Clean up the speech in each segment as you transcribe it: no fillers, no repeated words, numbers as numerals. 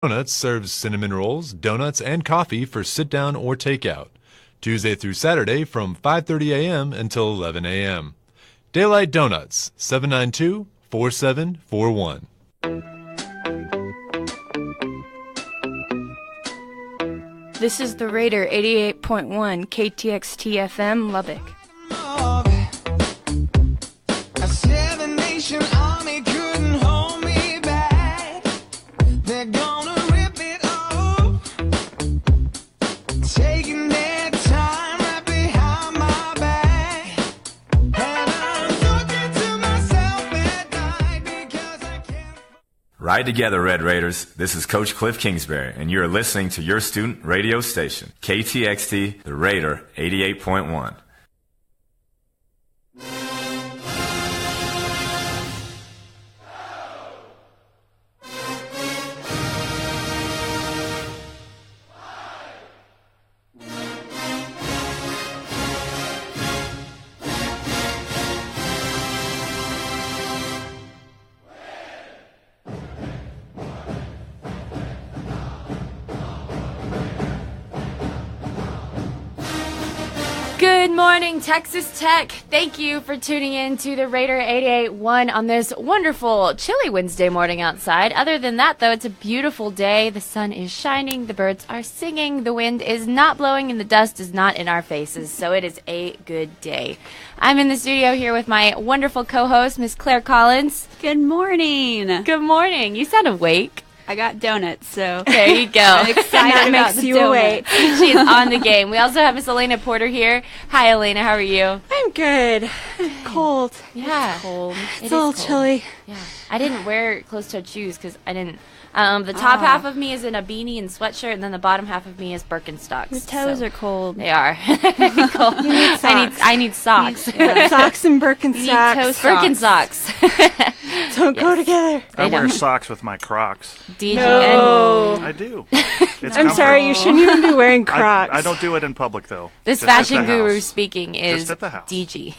Donuts serves cinnamon rolls, donuts, and coffee for sit-down or takeout. Tuesday through Saturday from 5:30 a.m. until 11 a.m. Daylight Donuts, 792-4741. This is the Raider 88.1 KTXT-FM Lubbock. A seven-nation army couldn't hold me back. They're gonna rip it off, taking their time right behind my back. And I'm talking to myself at night because I can't. Ride together, Red Raiders. This is Coach Cliff Kingsbury, and you're listening to your student radio station, KTXT, the Raider 88.1. Good morning, Texas Tech. Thank you for tuning in to the Raider 88.1 on this wonderful, chilly Wednesday morning outside. Other than that, though, it's a beautiful day. The sun is shining, the birds are singing, the wind is not blowing, and the dust is not in our faces, so it is a good day. I'm in the studio here with my wonderful co-host, Miss Claire Collins. Good morning. Good morning. You sound awake. I got donuts, so There you go. I'm excited That about makes the you donuts. awake. She is on the game. We also have Miss Alaina Porter here. Hi, Alaina. How are you? I'm good. Cold. Yeah. cold. It's a little chilly. Yeah. I didn't wear closed-toed shoes because I didn't. The top half of me is in a beanie and sweatshirt, and then the bottom half of me is Birkenstocks. Your toes so are cold. They are. Cold. You need socks. I need socks. Socks and You need Birkenstocks. toe Birkenstocks. Don't go together. I wear socks with my Crocs. DJ. No. I do. It's I'm sorry, you shouldn't even be wearing Crocs. I don't do it in public, though. This Just at fashion the guru house. speaking is Just at the house. DG.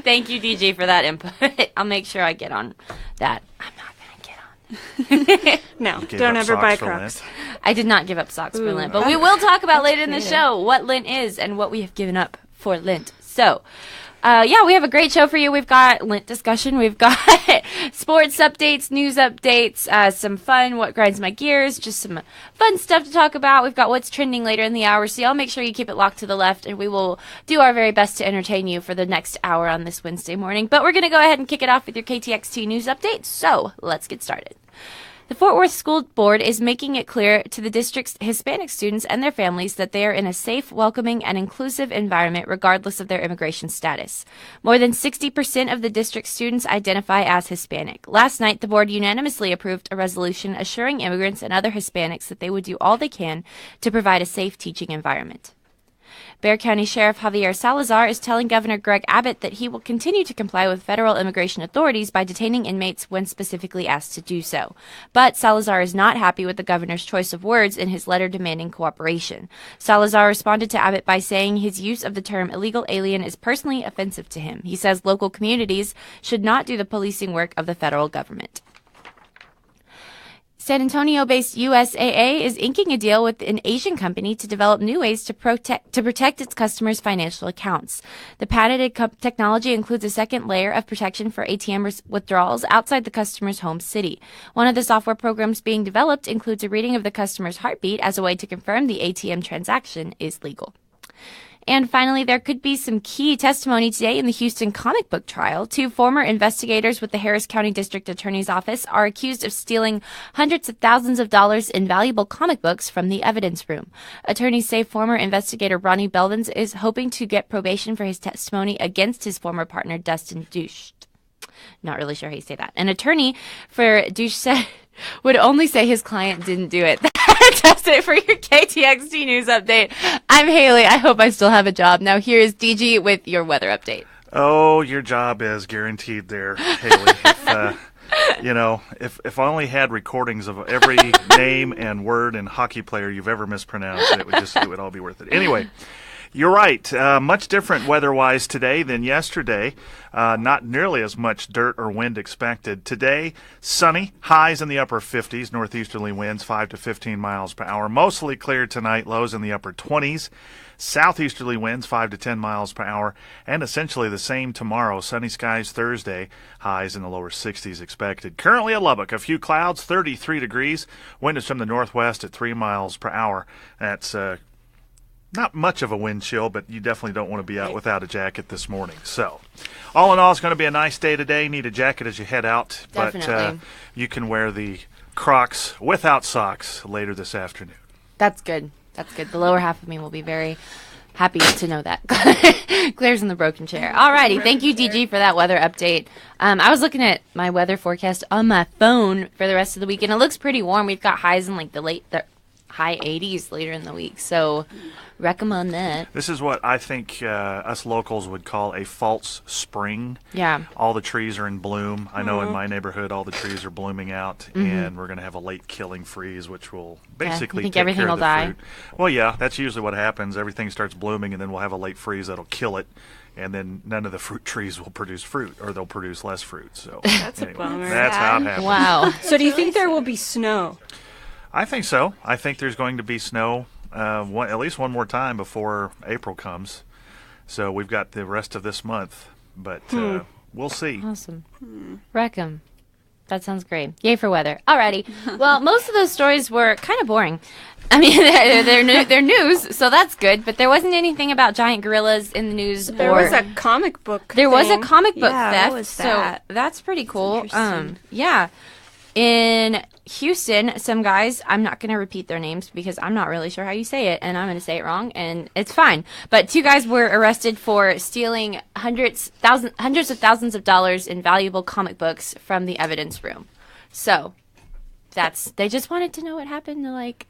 Thank you, DG, for that input. I'll make sure I get on that. I'm not going to get on. No, Gave don't up ever socks buy for Crocs. Lent. I did not give up socks for Lent, but we will talk about later in the show what Lent is and what we have given up for Lent. So, we have a great show for you. We've got Lent discussion. We've got sports updates, news updates, some fun, what grinds my gears, just some fun stuff to talk about. We've got what's trending later in the hour, so y'all make sure you keep it locked to the left, and we will do our very best to entertain you for the next hour on this Wednesday morning. But we're going to go ahead and kick it off with your KTXT news update, so let's get started. The Fort Worth School Board is making it clear to the district's Hispanic students and their families that they are in a safe, welcoming, and inclusive environment regardless of their immigration status. More than 60% of the district's students identify as Hispanic. Last night, the board unanimously approved a resolution assuring immigrants and other Hispanics that they would do all they can to provide a safe teaching environment. Bexar County Sheriff Javier Salazar is telling Governor Greg Abbott that he will continue to comply with federal immigration authorities by detaining inmates when specifically asked to do so. But Salazar is not happy with the governor's choice of words in his letter demanding cooperation. Salazar responded to Abbott by saying his use of the term illegal alien is personally offensive to him. He says local communities should not do the policing work of the federal government. San Antonio-based USAA is inking a deal with an Asian company to develop new ways to protect its customers' financial accounts. The patented technology includes a second layer of protection for ATM withdrawals outside the customer's home city. One of the software programs being developed includes a reading of the customer's heartbeat as a way to confirm the ATM transaction is legal. And finally, there could be some key testimony today in the Houston comic book trial. Two former investigators with the Harris County District Attorney's Office are accused of stealing hundreds of thousands of dollars in valuable comic books from the evidence room. Attorneys say former investigator Ronnie Belvins is hoping to get probation for his testimony against his former partner, Dustin Douche. Not really sure how you say that. An attorney for Douche said would only say his client didn't do it. That's it for your KTXT news update. I'm Haley. I hope I still have a job. Now here is DG with your weather update. Oh, your job is guaranteed there, Haley. If I only had recordings of every name and word and hockey player you've ever mispronounced, it would all be worth it. Anyway, You're right. Much different weather-wise today than yesterday. Not nearly as much dirt or wind expected. Today, sunny, highs in the upper 50s, northeasterly winds 5 to 15 miles per hour. Mostly clear tonight, lows in the upper 20s. Southeasterly winds 5 to 10 miles per hour, and essentially the same tomorrow. Sunny skies Thursday, highs in the lower 60s expected. Currently at Lubbock, a few clouds, 33 degrees. Wind is from the northwest at 3 miles per hour. That's not much of a wind chill, but you definitely don't want to be out without a jacket this morning. So, all in all, it's going to be a nice day today. Need a jacket as you head out, Definitely. but you can wear the Crocs without socks later this afternoon. That's good. That's good. The lower half of me will be very happy to know that. Claire's in the broken chair. Alrighty. Thank you, DG, for that weather update. I was looking at my weather forecast on my phone for the rest of the week, and it looks pretty warm. We've got highs in like the high 80s later in the week, so recommend that. This is what I think us locals would call a false spring. Yeah. All the trees are in bloom. I know in my neighborhood all the trees are blooming out, and we're going to have a late killing freeze, which will basically you think take everything care will of the die? fruit. Well, yeah, that's usually what happens. Everything starts blooming, and then we'll have a late freeze that'll kill it, and then none of the fruit trees will produce fruit, or they'll produce less fruit. So That's anyway, a bummer. that's how it happens. Wow. So do you think there will be snow? I think so. I think there's going to be snow at least one more time before April comes. So we've got the rest of this month, but we'll see. Awesome. Wreck 'em. That sounds great. Yay for weather. Alrighty. Well, most of those stories were kind of boring. I mean, they're news, so that's good. But there wasn't anything about giant gorillas in the news. There or was a comic book. There was a thing. comic book Yeah, theft. what was that? So that's pretty cool. interesting. Yeah. In Houston, some guys, I'm not going to repeat their names because I'm not really sure how you say it, and I'm going to say it wrong, and it's fine. But 2 guys were arrested for stealing hundreds of thousands of dollars in valuable comic books from the evidence room. So, they just wanted to know what happened to, like,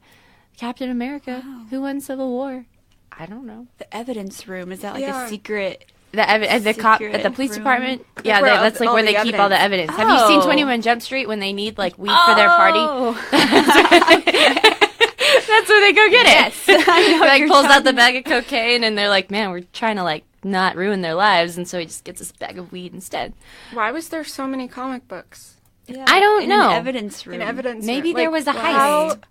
Captain America, who won Civil War. I don't know. The evidence room, is that like Yeah. a secret? The cop at the Secret police room? department. Yeah, where that's like all where the they keep all the evidence. Have you seen Oh. 21 Jump Street when they need like weed for their party? That's where they go get it. Yes, I know He what like you're pulls out the talking bag of cocaine and they're like, man, we're trying to like not ruin their lives, and so he just gets this bag of weed instead. Why was there so many comic books Yeah, I don't in know. An evidence room. in evidence? Maybe room? there was a how- heist.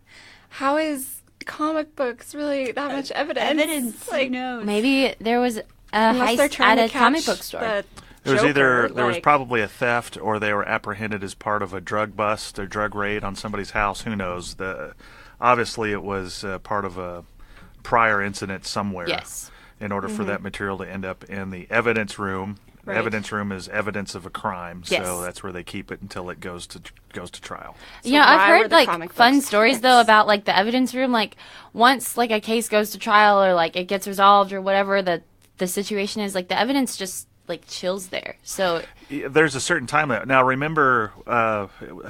How is comic books really that much evidence? Evidence. Like, Who knows? Maybe there was a unless they're heist trying at to a comic catch book store. the There was Joker, there was like- probably a theft, or they were apprehended as part of a drug bust or drug raid on somebody's house. Who knows? Obviously, it was part of a prior incident somewhere. Yes. In order for that material to end up in the evidence room. Right. Evidence room is evidence of a crime, Yes. so that's where they keep it until it goes to trial. Yeah, why I've were heard the like comic fun books stories though about like the evidence room. Like once like a case goes to trial or like it gets resolved or whatever the situation is, like the evidence just like chills there. So There's a certain time limit. Now, remember,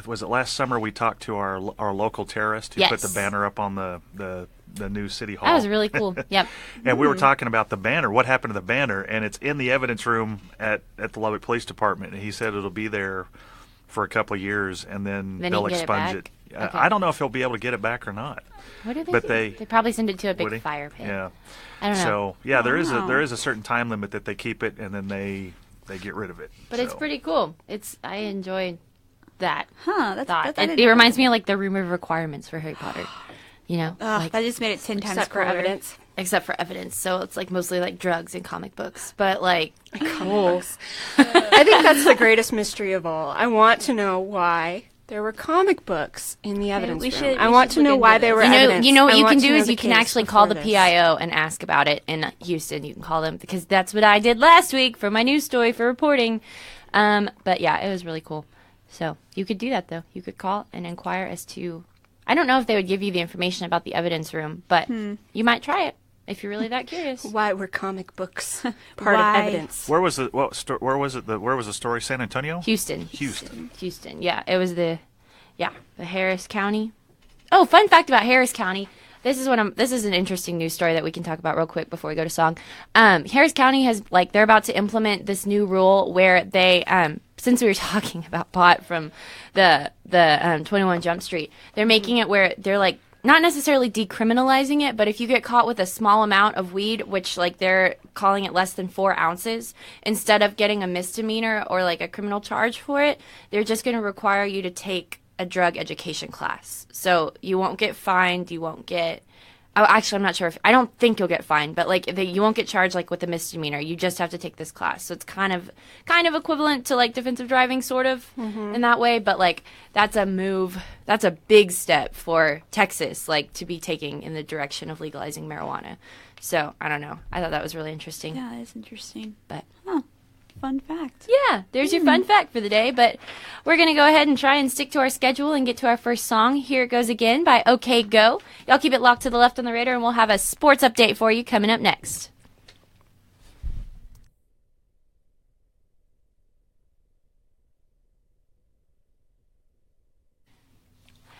was it last summer we talked to our local terrorist who put the Yes. banner up on the new city hall? that was really cool. Yep. And we were talking about the banner. What happened to the banner? And it's in the evidence room at the Lubbock Police Department. And he said it'll be there for a couple of years, and then Then they'll he can get it expunge back? it. Okay. I don't know if he'll be able to get it back or not. What do they But do? they- They probably send it to a Would he? big fire pit. Yeah. I don't know. So yeah, there Wow. is a certain time limit that they keep it, and then they get rid of it. But it's So- pretty cool. I enjoyed that Huh, that's thought. I It, didn't it know. reminds me of like the room of requirements for Harry Potter. You know? Ugh, Like, that just made it 10 times except for cooler. evidence. except for evidence. So it's like mostly like drugs and comic books. But like Cool. I think that's the greatest mystery of all. I want to know why there were comic books in the evidence we room. should- I we want should to know look why into they this. were evidence. You know what I you want can to do know is the you can case actually call the before this. PIO and ask about it in Houston. You can call them because that's what I did last week for my news story for reporting. But yeah, it was really cool. So you could do that though. You could call and inquire as to. I don't know if they would give you the information about the evidence room, but you might try it if you're really that curious. Why were comic books part Why? of evidence? Where was the where was it? Where was the story? San Antonio. Houston. Houston. Yeah, it was the Harris County. Oh, fun fact about Harris County. This is an interesting news story that we can talk about real quick before we go to song. Harris County has they're about to implement this new rule where they since we were talking about pot from the 21 Jump Street, they're making it where they're like not necessarily decriminalizing it, but if you get caught with a small amount of weed, which like they're calling it less than 4 ounces, instead of getting a misdemeanor or like a criminal charge for it, they're just going to require you to take a drug education class. So you won't get fined, you won't get... Oh, actually, I'm not sure I don't think you'll get fined, but like you won't get charged like with a misdemeanor. You just have to take this class. So it's kind of equivalent to like defensive driving, sort of in that way. But like that's a move. That's a big step for Texas, like to be taking in the direction of legalizing marijuana. So I don't know. I thought that was really interesting. Yeah, that's interesting. But Fun fact. yeah, there's your fun fact for the day. But we're going to go ahead and try and stick to our schedule and get to our first song. Here it goes again by OK Go. Y'all keep it locked to the left on the radar, and we'll have a sports update for you coming up next.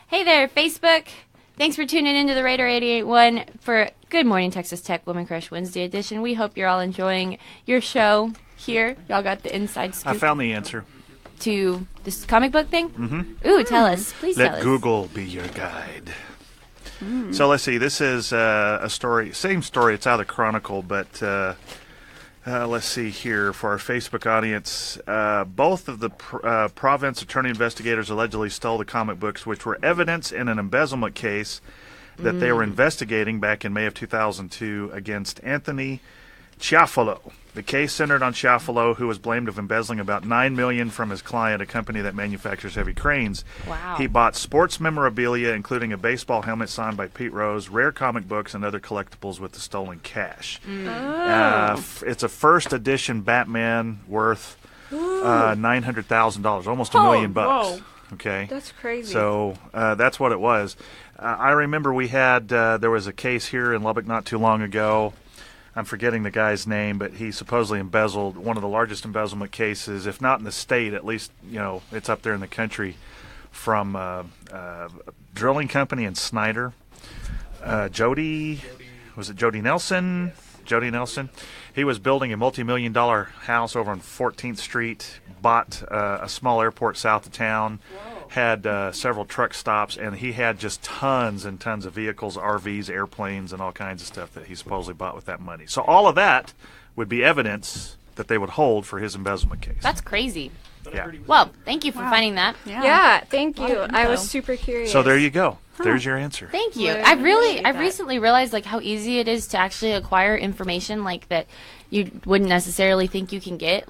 Hey there, Facebook. Thanks for tuning into the Radar 88.1 for Good Morning Texas Tech Woman Crush Wednesday edition. We hope you're all enjoying your show here. Y'all got the inside scoop I found the answer. to this comic book thing? Mm-hmm. Ooh, tell us. Please tell Let us. Google be your guide. So let's see. This is a story, same story. It's out of the Chronicle, but let's see here for our Facebook audience. Both of the province attorney investigators allegedly stole the comic books, which were evidence in an embezzlement case that they were investigating back in May of 2002 against Anthony Chiafalo. The case centered on Chiafalo, who was blamed of embezzling about $9 million from his client, a company that manufactures heavy cranes. Wow. He bought sports memorabilia, including a baseball helmet signed by Pete Rose, rare comic books, and other collectibles with the stolen cash. It's a first edition Batman worth $900,000, almost $1 million bucks. Whoa. Okay, That's crazy. so that's what it was. I remember we had there was a case here in Lubbock not too long ago. I'm forgetting the guy's name, but he supposedly embezzled one of the largest embezzlement cases, if not in the state, at least it's up there in the country, from a drilling company in Snyder. Jody Nelson? Jody Nelson. He was building a multi-million-dollar house over on 14th Street, bought a small airport south of town, had several truck stops, and he had just tons and tons of vehicles, RVs, airplanes, and all kinds of stuff that he supposedly bought with that money. So all of that would be evidence that they would hold for his embezzlement case. That's crazy. Yeah. Well, thank you for finding that. Yeah, thank Lot you. of I was info. super curious. So there you go. There's your answer. Thank you. Really I appreciate that. recently realized like how easy it is to actually acquire information like that you wouldn't necessarily think you can get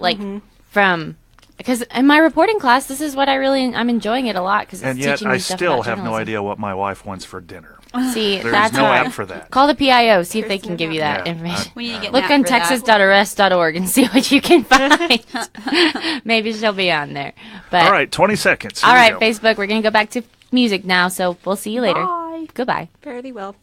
from because in my reporting class this is what I'm enjoying it a lot because it's And yet teaching me I stuff still about have no journalism. idea what my wife wants for dinner. See, There's that's no hard. app for that. Call the PIO, see if they There's can no give you app. that Yeah, information. We need to get Look an on app for that. texas.arrest.org and see what you can find. Maybe she'll be on there. But All right, 20 seconds. Here all we right, go. Facebook, we're going to go back to music now, so we'll see you later. Bye. Goodbye. Fairly well.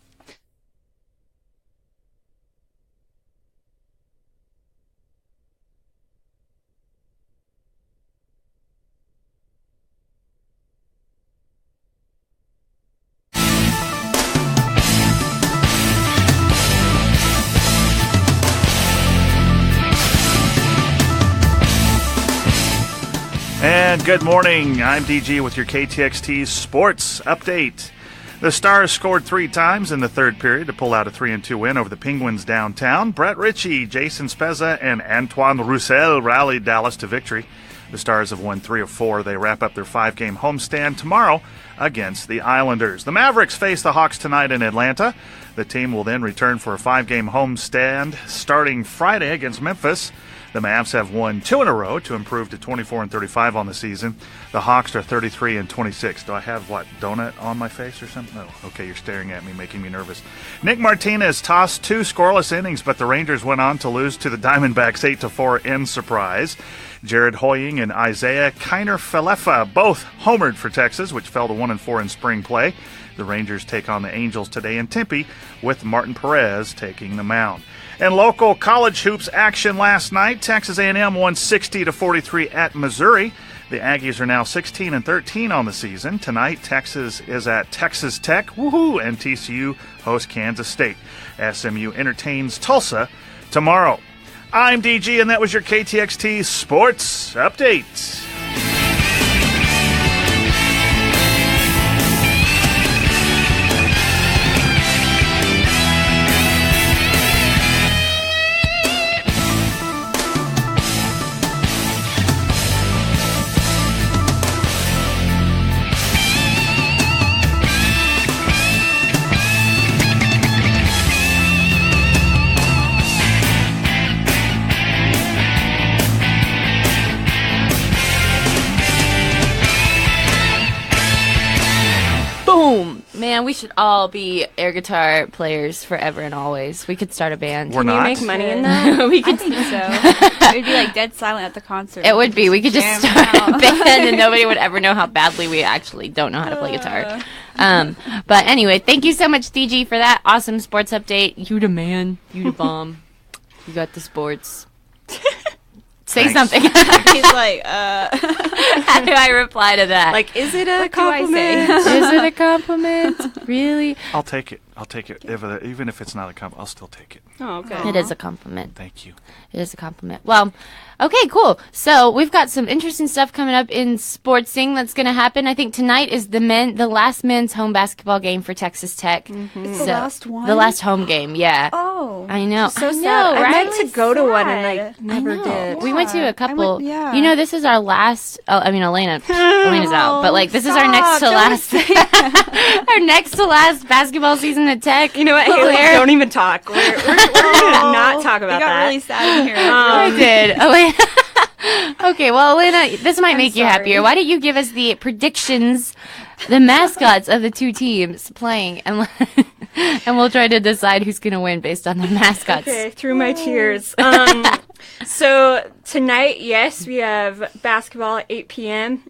And good morning. I'm DG with your KTXT Sports Update. The Stars scored 3 times in the third period to pull out a 3-2 win over the Penguins downtown. Brett Ritchie, Jason Spezza, and Antoine Roussel rallied Dallas to victory. The Stars have won 3 of 4. They wrap up their 5-game homestand tomorrow against the Islanders. The Mavericks face the Hawks tonight in Atlanta. The team will then return for a 5-game homestand starting Friday against Memphis. The Mavs have won 2 in a row to improve to 24-35 on the season. The Hawks are 33-26. Do I have, donut on my face or something? No. Okay, you're staring at me, making me nervous. Nick Martinez tossed 2 scoreless innings, but the Rangers went on to lose to the Diamondbacks 8-4 in surprise. Jared Hoying and Isaiah Kiner-Falefa both homered for Texas, which fell to 1-4 in spring play. The Rangers take on the Angels today in Tempe, with Martin Perez taking the mound. In local college hoops action last night, Texas A&M won 60-43 at Missouri. The Aggies are now 16-13 on the season. Tonight, Texas is at Texas Tech, woohoo, and TCU hosts Kansas State. SMU entertains Tulsa tomorrow. I'm DG, and that was your KTXT Sports Update. Boom! Man, we should all be air guitar players forever and always. We could start a band. We're Can you not. make money in that? we I could. think so. It would be like dead silent at the concert. It would be. We could just jam start a out. band and nobody would ever know how badly we actually don't know how to play guitar. But anyway, thank you so much, DG, for that awesome sports update. You the man. You the bomb. You got the sports. Say Thanks. something. He's like, How do I reply to that? Like, is it a What do I say? compliment? is it a compliment? Really? I'll take it. Even if it's not a compliment, I'll still take it. Oh, okay. It is a compliment. Thank you. It is a compliment. Well, okay, cool. So we've got some interesting stuff coming up in sportsing that's going to happen. I think tonight is the last men's home basketball game for Texas Tech. It's the last one? The last home game, yeah. Oh. I know. So I sad. know, I right? meant to go to one and I sad. never did. We went to a couple. yeah. You know, this is our last. Oh, I mean, Elena's out, but like this is our next to Stop, last. Our next to last basketball season at Tech. You know what, Haley? Claire? Don't even talk. We're gonna not talk about We got that. really sad in here. I did. Elena. Okay, well, Elena, this might make you sorry. happier. Why don't you give us the predictions, the mascots of the two teams playing, and and we'll try to decide who's going to win based on the mascots. Okay, through my tears. So tonight, yes, we have basketball at 8 p.m.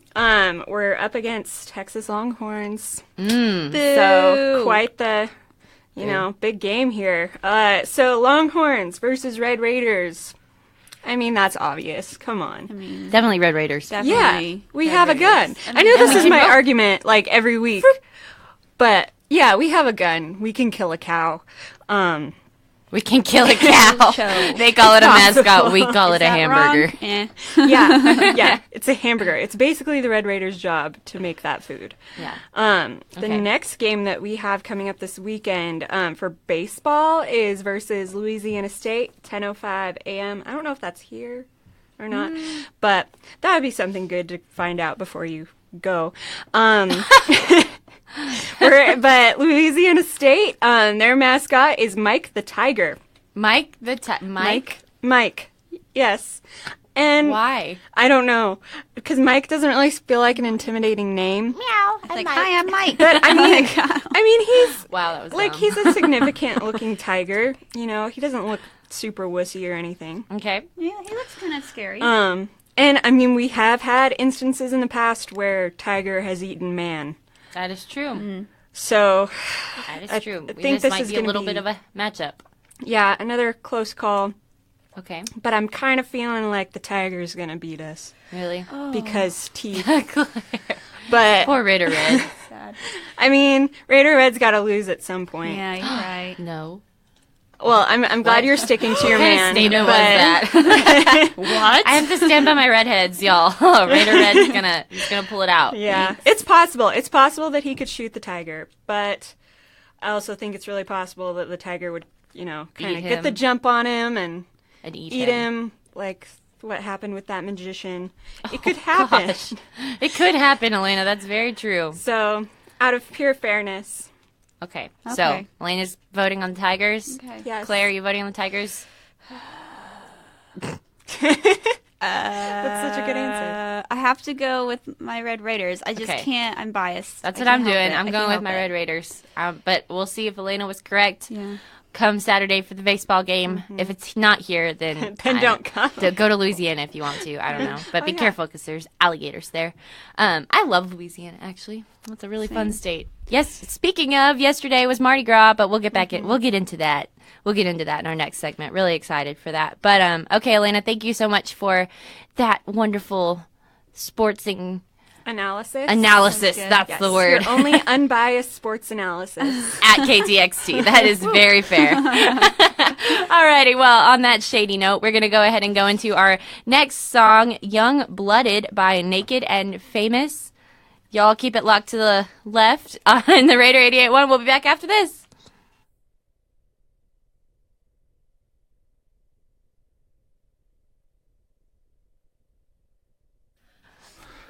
We're up against Texas Longhorns. So quite the, big game here. So Longhorns versus Red Raiders. I mean, that's obvious. Come on. Definitely Red Raiders. Yeah, Definitely. we Red have a gun. Raiders. I know this we is can my vote. argument like every week, but yeah, we have a gun. We can kill a cow. We can kill a cow. Show. They call it a possible. mascot. We call it a Is that hamburger. wrong? Eh. Yeah, it's a hamburger. It's basically the Red Raiders' job to make that food. Yeah. The Okay. next game that we have coming up this weekend for baseball is versus Louisiana State, 10:05 a.m. I don't know if that's here or not, but that would be something good to find out before you go. But Louisiana State, their mascot is Mike the Tiger. Mike. Mike. Yes. And Why? I don't know, because Mike doesn't really feel like an intimidating name. It's like, hi, I'm Mike. But I mean, he's Wow, that was like dumb. he's a significant looking tiger. You know, he doesn't look super wussy or anything. Okay. Yeah, he looks kind of scary. And I mean, we have had instances in the past where tiger has eaten man. That is true. So, That is I true. think This this might is be a gonna little be- bit of a matchup. yeah, another close call. Okay. But I'm kind of feeling like the tiger's gonna beat us Really? because teeth. Claire. But Poor Raider Red. Sad. I mean, Raider Red's got to lose at some point. Yeah, you're right. No. Well, I'm glad you're sticking to your What kind man. of statement but- was that? What? I have to stand by my redheads, y'all. Raider Red's he's gonna pull it out. Yeah, it's possible. It's possible that he could shoot the tiger, but I also think it's really possible that the tiger would, kind Eat of get the him. jump on him and And eat eat him, like what happened with that magician. It could happen. Gosh. It could happen, Elena. That's very true. So, out of pure fairness, Okay. So, Okay. Elena's voting on the Tigers. Okay. yes. Claire, are you voting on the Tigers? That's such a good answer. I have to go with my Red Raiders. I just Okay. can't. I'm biased. That's I what I'm can't help doing. it. I'm I going can't with help my it. Red Raiders. But we'll see if Elena was correct. Yeah. Come Saturday for the baseball game. If it's not here, then Then don't come. Go to Louisiana if you want to. I don't know, but be yeah. careful because there's alligators there. I love Louisiana actually. It's a really fun state. Yes. Speaking of, yesterday was Mardi Gras, but we'll get back in. We'll get into that. We'll get into that in our next segment. Really excited for that. But okay, Elena, thank you so much for that wonderful sportsing Analysis. analysis. good. That's Yes, the word. Your only unbiased sports analysis. At KTXT. That is very fair. Alrighty, well, on that shady note, we're going to go ahead and go into our next song, Young Blooded by Naked and Famous. Y'all keep it locked to the left on the Raider 88.1. We'll be back after this.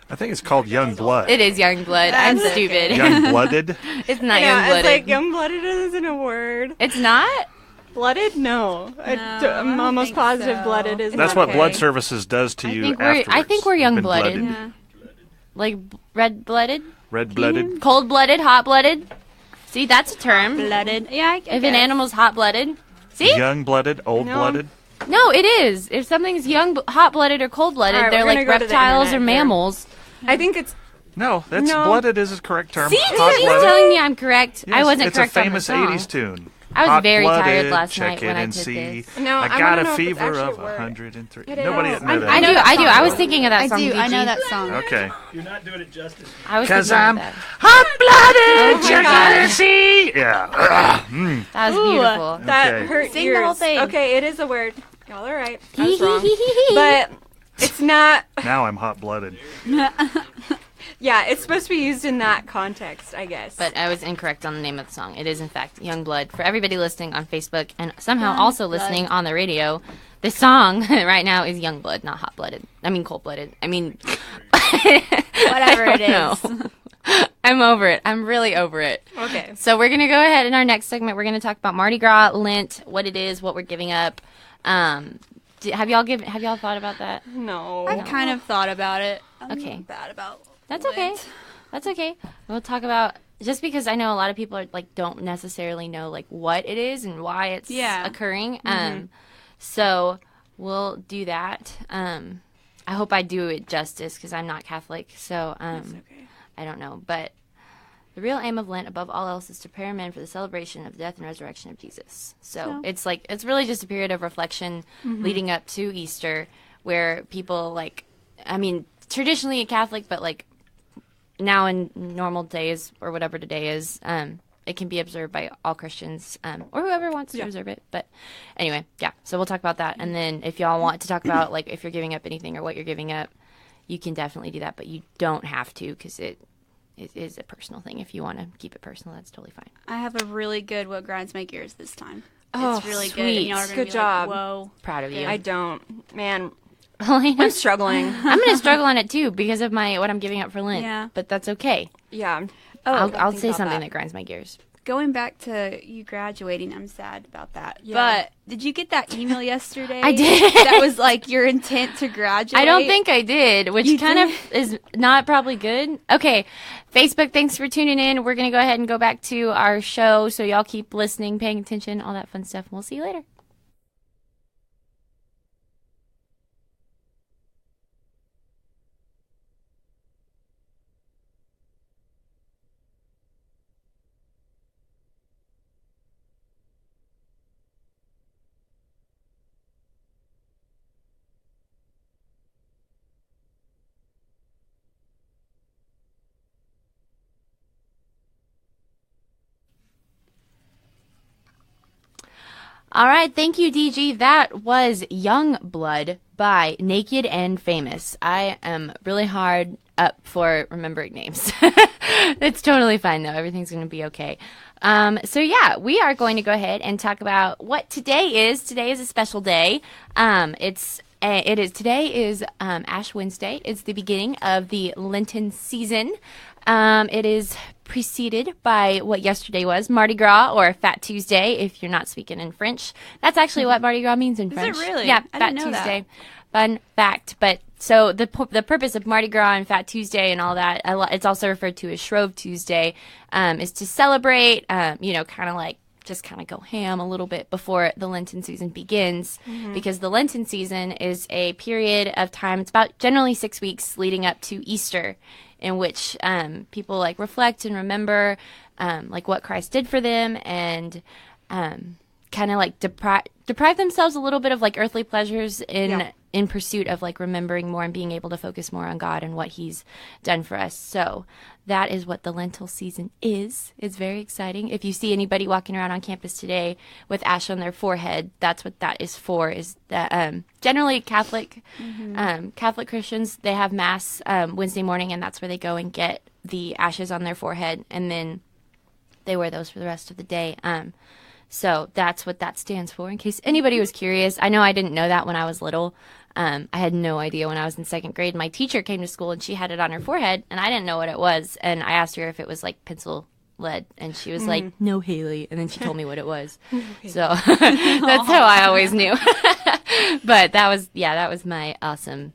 I think it's called Young Blood. It is Young Blood. I'm stupid. Young Blooded. It's not Yeah, Young it's Blooded. like young blooded isn't a word. It's not? Blooded? No. I I'm don't almost think positive so. blooded is That's not what okay. blood services does to you think afterwards. I think we're young Been blooded. blooded. Yeah. Like red-blooded? Red-blooded. Cold-blooded, hot-blooded. See, that's a term. Blooded. Yeah, I If an guess. animal's hot-blooded. See? Young-blooded, old-blooded. No, it is. If something's young, hot-blooded, or cold-blooded, All right, they're we're like gonna go to the reptiles or internet here. mammals. I think it's No, that's No. blooded is a correct term. See, you're Hot-blooded. telling me I'm correct. I Yes, wasn't it's correct a on the famous song. 80s tune. I was very Hot-blooded, tired last check night it when I and did see. this. No, I I got wanna a know if it's fever actually of a word. 103. It Nobody is. knew that. I do. I was thinking of that I song. do. I know Gigi. that song. Okay. You're not doing it justice. I was Because thinking I'm of that. hot-blooded, Oh my you're God. gonna see. Yeah. That was beautiful. that Okay. hurt Sing ears. the whole thing. Okay, it is a word. Y'all are right. I was wrong. But it's not. Now I'm hot-blooded. Yeah, it's supposed to be used in that context, I guess. But I was incorrect on the name of the song. It is, in fact, Young Blood. For everybody listening on Facebook and somehow also listening on the radio, the song right now is Young Blood, not Hot Blooded. I mean, Cold Blooded. I mean, Whatever it is. no. I'm over it. I'm really over it. Okay. So we're going to go ahead in our next segment. We're going to talk about Mardi Gras, Lent, what it is, what we're giving up. Have y'all thought about that? No. I've kind of thought about it. I'm Okay. bad about That's Lent. okay. That's okay. We'll talk about, just because I know a lot of people are like don't necessarily know like what it is and why it's occurring. So we'll do that. I hope I do it justice because I'm not Catholic, so I don't know. But the real aim of Lent, above all else, is to prepare men for the celebration of the death and resurrection of Jesus. So it's really just a period of reflection leading up to Easter, where people like, I mean, traditionally a Catholic, but like now in normal days or whatever today is, it can be observed by all Christians or whoever wants to observe it. But anyway, yeah. So we'll talk about that, and then if y'all want to talk about like if you're giving up anything or what you're giving up, you can definitely do that, but you don't have to because it is a personal thing. If you want to keep it personal, that's totally fine. I have a really good what grinds my gears this time. Oh, it's really good. sweet. And y'all are gonna Good be job. Like, whoa. Proud of you. I don't. Man, Alaina, I'm struggling. I'm gonna struggle on it too because of what I'm giving up for Lent. Yeah. But that's okay. Yeah. I'll think say about something that. that grinds my gears. Going back to you graduating, I'm sad about that. Yeah. But did you get that email yesterday? I did. That was like your intent to graduate. I don't think I did, which You kind did? of is not probably good. Okay, Facebook, thanks for tuning in. We're going to go ahead and go back to our show, so y'all keep listening, paying attention, all that fun stuff. We'll see you later. All right, thank you, DG. That was Young Blood by Naked and Famous. I am really hard up for remembering names. It's totally fine, though. Everything's going to be okay. So, yeah, we are going to go ahead and talk about what today is. Today is a special day. Today is Ash Wednesday. It's the beginning of the Lenten season. It is preceded by what yesterday was Mardi Gras, or Fat Tuesday if you're not speaking in French. That's actually what Mardi Gras means in French. it really? Yeah, I Fat didn't know that. Tuesday. Fun fact. But so the purpose of Mardi Gras and Fat Tuesday and all that, it's also referred to as Shrove Tuesday, is to celebrate, kind of like just kind of go ham a little bit before the Lenten season begins, because the Lenten season is a period of time. It's about generally 6 weeks leading up to Easter, in which people like reflect and remember like what Christ did for them, and kind of like deprive themselves a little bit of like earthly pleasures in pursuit of like remembering more and being able to focus more on God and what He's done for us. So that is what the Lentil season is. It's very exciting. If you see anybody walking around on campus today with ash on their forehead, that's what that is for. Is that generally Catholic Christians, they have Mass Wednesday morning, and that's where they go and get the ashes on their forehead, and then they wear those for the rest of the day. So that's what that stands for, in case anybody was curious. I know I didn't know that when I was little. I had no idea when I was in second grade. My teacher came to school and she had it on her forehead, and I didn't know what it was. And I asked her if it was like pencil lead, and she was like, "No, Haylee." And then she told me what it was. So that's how I always knew. But that was my awesome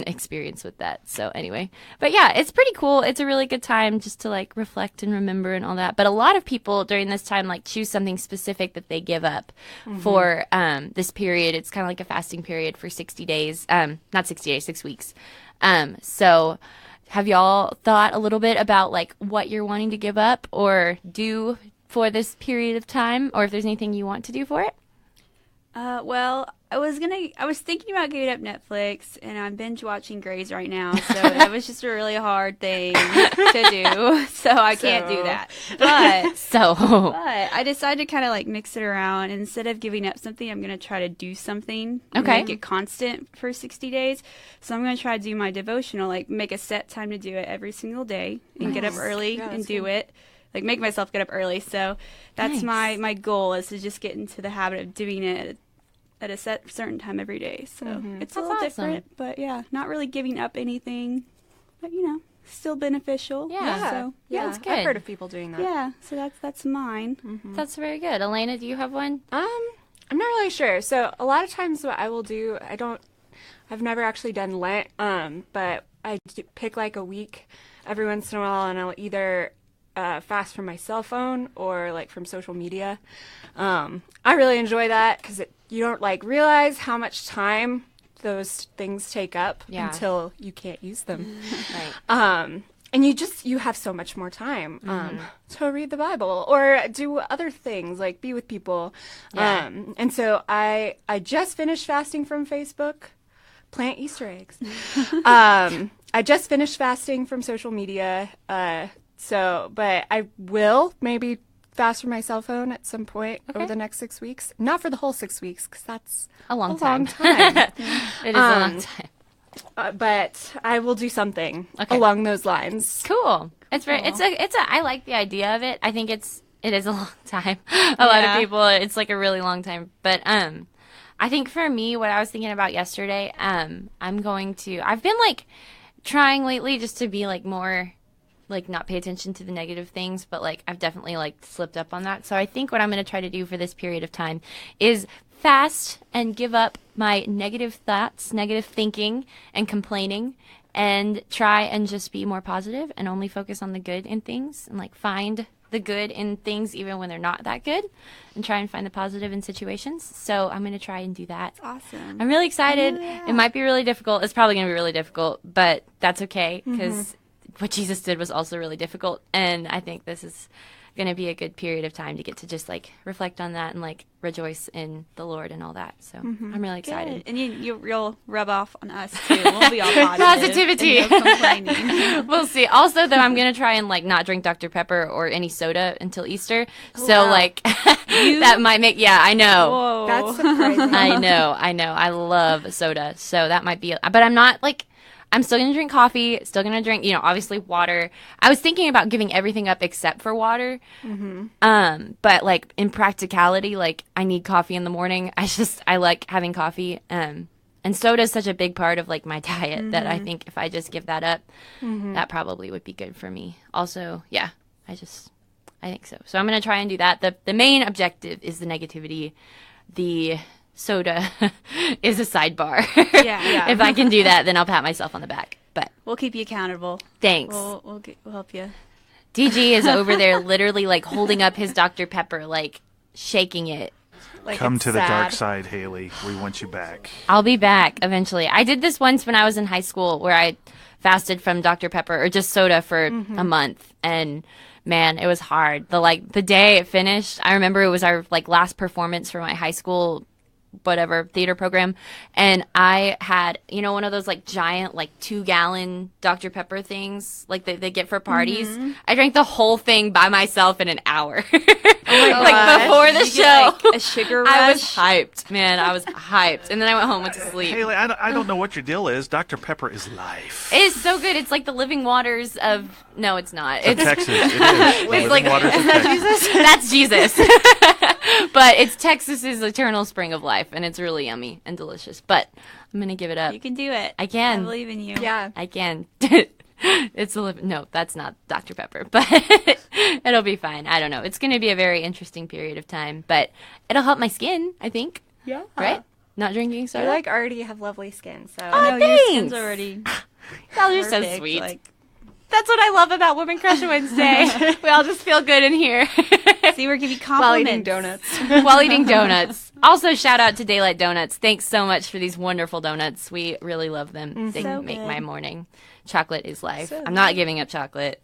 experience with that. So anyway, but yeah, it's pretty cool. It's a really good time just to like reflect and remember and all that. But a lot of people during this time like choose something specific that they give up for this period. It's kind of like a fasting period for 60 days. Not 60 days, 6 weeks. So have y'all thought a little bit about like what you're wanting to give up or do for this period of time, or if there's anything you want to do for it? Well, I was thinking about giving up Netflix, and I'm binge watching Grey's right now, so that was just a really hard thing to do, so I can't do that. But I decided to kind of like mix it around. Instead of giving up something, I'm going to try to do something and make it constant for 60 days. So I'm going to try to do my devotional, like make a set time to do it every single day and get up early and do it. Like make myself get up early. So that's my goal, is to just get into the habit of doing it at a certain time every day. So it's a little different, but yeah, not really giving up anything, but still beneficial. Yeah. So it's good. I've heard of people doing that. yeah, so that's mine. That's very good. Alaina, do you have one? I'm not really sure. So a lot of times what I will do, I've never actually done Lent, but I pick like a week every once in a while, and I'll either fast from my cell phone or like from social media. I really enjoy that because you don't like realize how much time those things take up until you can't use them. Right. And you have so much more time to read the Bible or do other things like be with people. Yeah. And so I just finished fasting from Facebook. Plant Easter eggs. I just finished fasting from social media. But I will maybe fast from my cell phone at some point over the next 6 weeks. Not for the whole 6 weeks, because that's a long time. It It is a long time. But I will do something along those lines. Cool. It's very. I like the idea of it. I think it is a long time. A lot of people, it's like a really long time. But I think for me, what I was thinking about yesterday, I've been like trying lately just to be like more like not pay attention to the negative things, but like I've definitely like slipped up on that. So I think what I'm going to try to do for this period of time is fast and give up my negative thoughts, negative thinking and complaining, and try and just be more positive and only focus on the good in things and like find the good in things even when they're not that good, and try and find the positive in situations. So I'm going to try and do that. Awesome. I'm really excited. It might be really difficult. It's probably going to be really difficult, but that's okay because what Jesus did was also really difficult, and I think this is going to be a good period of time to get to just like reflect on that and like rejoice in the Lord and all that. So I'm really excited. Good. And you'll rub off on us too. We'll be all positive. Positivity. And no complaining. We'll see. Also, though, I'm going to try and like not drink Dr. Pepper or any soda until Easter. So like that might make, I know. Whoa. That's surprising. I know. I love soda. So that might be, but I'm not like, I'm still going to drink coffee, still going to drink, obviously water. I was thinking about giving everything up except for water. But like in practicality, like I need coffee in the morning. I like having coffee. And soda is such a big part of like my diet that I think if I just give that up, that probably would be good for me. Also, I think so. So I'm going to try and do that. The main objective is the negativity. The soda is a sidebar. Yeah. If I can do that, then I'll pat myself on the back. But We'll keep you accountable. thanks. We'll help you. DG is over there literally like holding up his Dr. Pepper, like shaking it. Like, Come it's to the sad. dark side, Haylee. We want you back. I'll be back eventually. I did this once when I was in high school where I fasted from Dr. Pepper or just soda for a month, and man, it was hard. The day it finished, I remember it was our like last performance for my high school theater program, and I had one of those like giant like 2-gallon Dr. Pepper things like they get for parties. I drank the whole thing by myself in an hour. Like before the Did you show, get, like, a sugar rush. I was hyped, man. I was hyped, and then I went home, went to sleep. Haylee, I don't know what your deal is. Dr. Pepper is life. It is so good. It's like the living waters of. No, it's not. Of It's Texas. It is. The living like waters of Texas. That's Jesus. But it's Texas's eternal spring of life, and it's really yummy and delicious. But I'm gonna give it up. You can do it. I can. I believe in you. Yeah. I can. It's a no, that's not Dr. Pepper, but it'll be fine. I don't know. It's going to be a very interesting period of time, but it'll help my skin, I think. Yeah. Right? Not drinking You soda? like already have lovely skin, so No, your thanks. skin's already Y'all are so perfect, sweet. like- That's what I love about Women Crush Wednesday. We all just feel good in here. See, we're giving while compliments. eating donuts. While eating donuts. Also, shout out to Daylight Donuts. Thanks so much for these wonderful donuts. We really love them. They So make good. my morning. Chocolate is life. So I'm not giving up chocolate.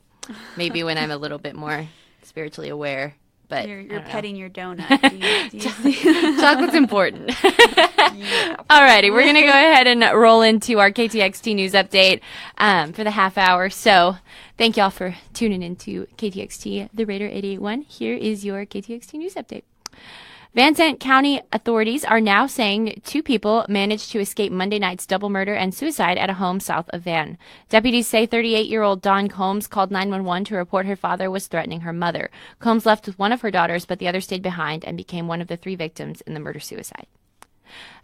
Maybe when I'm a little bit more spiritually aware. But You're I don't know. petting your donut. Do you see? Chocolate's important. Alrighty, we're going to go ahead and roll into our KTXT news update for the half hour. So thank y'all for tuning into KTXT, the Raider 881. Here is your KTXT news update. Van Sant County authorities are now saying 2 people managed to escape Monday night's double murder and suicide at a home south of Van. Deputies say 38-year-old Dawn Combs called 911 to report her father was threatening her mother. Combs left with one of her daughters, but the other stayed behind and became one of the 3 victims in the murder-suicide.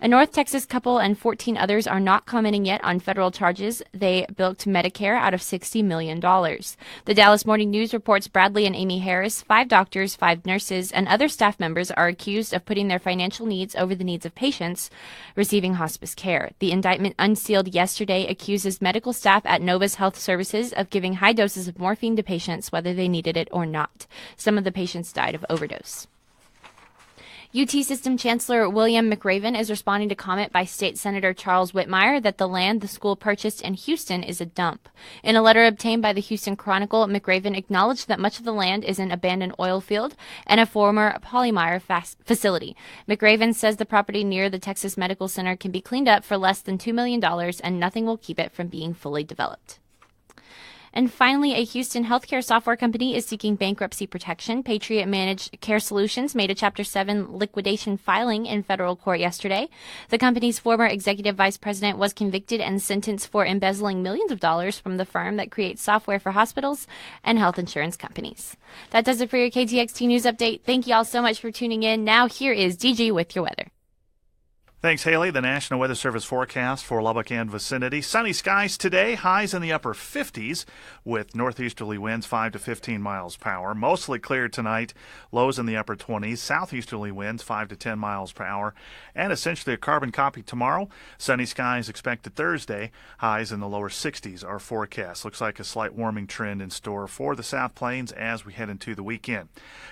A North Texas couple and 14 others are not commenting yet on federal charges they bilked Medicare out of $60 million. The Dallas Morning News reports Bradley and Amy Harris, 5 doctors, 5 nurses, and other staff members are accused of putting their financial needs over the needs of patients receiving hospice care. The indictment, unsealed yesterday, accuses medical staff at Novus Health Services of giving high doses of morphine to patients whether they needed it or not. Some of the patients died of overdose. UT System Chancellor William McRaven is responding to comment by State Senator Charles Whitmire that the land the school purchased in Houston is a dump. In a letter obtained by the Houston Chronicle, McRaven acknowledged that much of the land is an abandoned oil field and a former polymer facility. McRaven says the property near the Texas Medical Center can be cleaned up for less than $2 million and nothing will keep it from being fully developed. And finally, a Houston healthcare software company is seeking bankruptcy protection. Patriot Managed Care Solutions made a Chapter 7 liquidation filing in federal court yesterday. The company's former executive vice president was convicted and sentenced for embezzling millions of dollars from the firm that creates software for hospitals and health insurance companies. That does it for your KTXT News Update. Thank you all so much for tuning in. Now here is DG with your weather. Thanks, Haley. The National Weather Service forecast for Lubbock and vicinity. Sunny skies today, highs in the upper 50s with northeasterly winds 5 to 15 miles per hour. Mostly clear tonight, lows in the upper 20s, southeasterly winds 5 to 10 miles per hour. And essentially a carbon copy tomorrow. Sunny skies expected Thursday, highs in the lower 60s are forecast. Looks like a slight warming trend in store for the South Plains as we head into the weekend.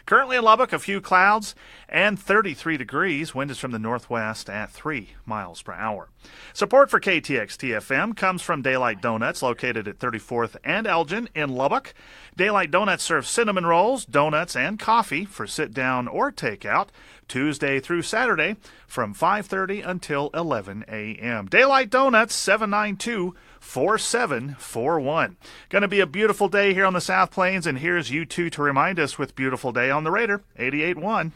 Currently in Lubbock, a few clouds and 33 degrees. Wind is from the northwest at 3 miles per hour. Support for KTXT-FM comes from Daylight Donuts, located at 34th and Elgin in Lubbock. Daylight Donuts serve cinnamon rolls, donuts, and coffee for sit-down or takeout, Tuesday through Saturday from 5:30 until 11 a.m. Daylight Donuts, 792-4741. Going to be a beautiful day here on the South Plains, and here's you two to remind us with Beautiful Day on the Raider, 88.1.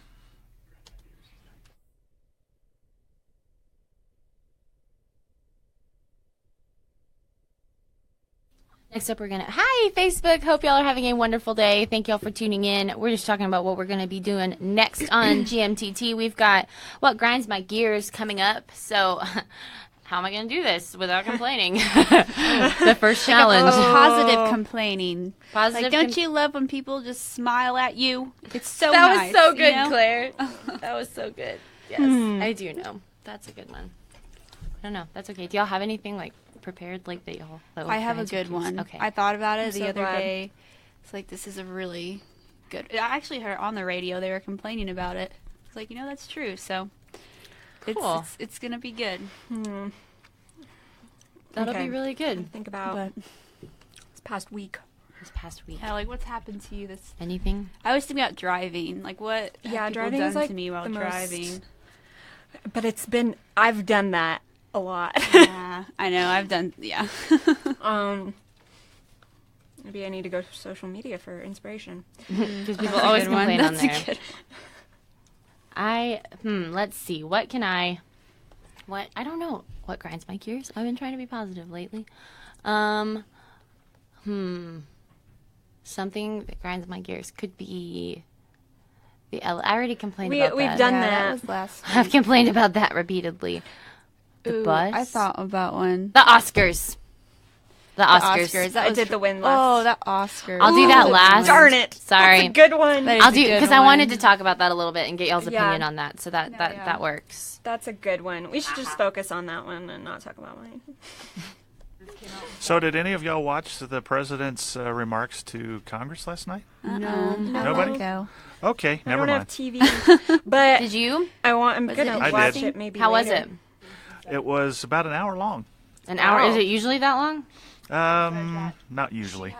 Next up, Hi, Facebook. Hope y'all are having a wonderful day. Thank y'all for tuning in. We're just talking about what we're going to be doing next on GMTT. We've got What Grinds My Gears coming up. So, how am I going to do this without complaining? The first challenge. Positive complaining. Positive Like, don't you love when people just smile at you? It's so That nice. was so good, you know? Claire. That was so good. Yes, I do know. That's a good one. I don't know. That's okay. Do y'all have anything, like, prepared, like, that y'all... I have a good one. Okay. I thought about it the so other glad. day. It's like, this is a really good... I actually heard it on the radio. They were complaining about it. It's like, that's true. So, Cool. it's going to be good. That'll Okay. be really good. Think about But, this past week. This past week. yeah, like, what's happened to you this... Anything? I always think about driving. Like, what Yeah, have people driving done is, like, to me while the most- driving? But I've done that a lot. Yeah, I know. I've done... Yeah. Maybe I need to go to social media for inspiration. Because people always Good one. complain on That's a there. good Let's see. What I don't know. What grinds my gears? I've been trying to be positive lately. Something that grinds my gears could be I already complained about We've that. done Yeah, that. was last I've complained about that repeatedly. The Ooh, bus? I thought about one. The Oscars. The Oscars. That I was did the win last. Oh, that Oscar. I'll do that last. Darn it. Sorry. That's a good one. That is I'll a do good because I one. wanted to talk about that a little bit and get y'all's Yeah. opinion on that. So that works. That's a good one. We should just focus on that one and not talk about mine. So, did any of y'all watch the president's remarks to Congress last night? No. Nobody? Go. Okay, I never don't mind. have TV, but Did you? I'm Was gonna it watch interesting? it maybe. How was later. it? It was about an hour long. An hour? Oh. Is it usually that long? Not usually.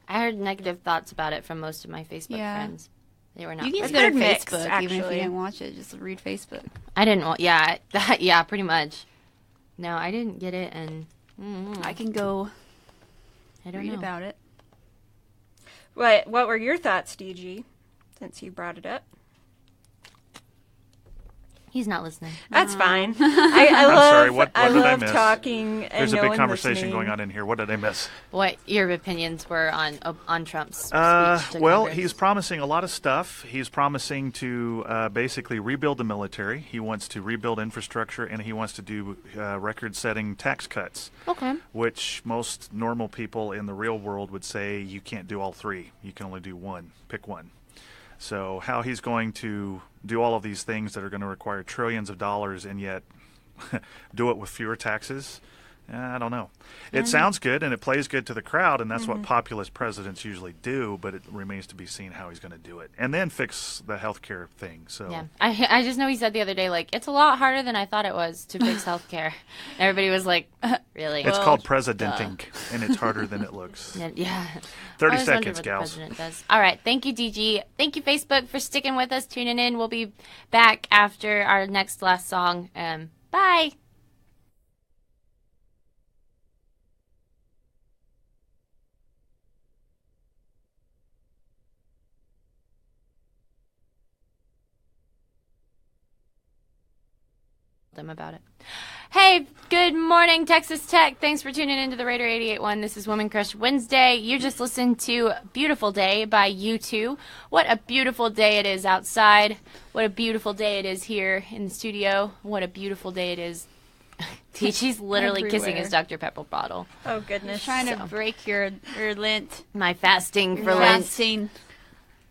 I heard negative thoughts about it from most of my Facebook Yeah. friends. They were not. You can just pleased. go to They're mixed, Facebook even if you actually. didn't watch it. Just read Facebook. I didn't want. Yeah, yeah, pretty much. No, I didn't get it, and I can go I don't read know. about it. What were your thoughts, DG? Since you brought it up. He's not listening. That's fine. I love, sorry, what I did I love miss? talking and There's a no big one conversation listening. going on in here. What did I miss? What your opinions were on Trump's speech to Well, Congress? he's promising a lot of stuff. He's promising to basically rebuild the military. He wants to rebuild infrastructure, and he wants to do record-setting tax cuts, okay. which most normal people in the real world would say you can't do all three. You can only do one. Pick one. So how he's going to do all of these things that are going to require trillions of dollars and yet do it with fewer taxes, I don't know. It sounds good and it plays good to the crowd, and that's what populist presidents usually do, but it remains to be seen how he's going to do it. And then fix the healthcare thing. So Yeah, I just know he said the other day, like, it's a lot harder than I thought it was to fix healthcare. Everybody was like, really? it's called presidenting, and it's harder than it looks. Yeah. 30 I always wondered seconds, what gals. The president does. All right. Thank you, DG. Thank you, Facebook, for sticking with us, tuning in. We'll be back after our last song. Bye. Them about it. Hey, good morning, Texas Tech. Thanks for tuning into the Raider 88.1. This is Woman Crush Wednesday. You just listened to Beautiful Day by U2. What a beautiful day it is outside. What a beautiful day it is here in the studio. What a beautiful day it is. She's literally kissing his Everywhere. Dr. Pepper bottle. Oh goodness. Trying to break your Lent. My fasting for Your Lent. fasting.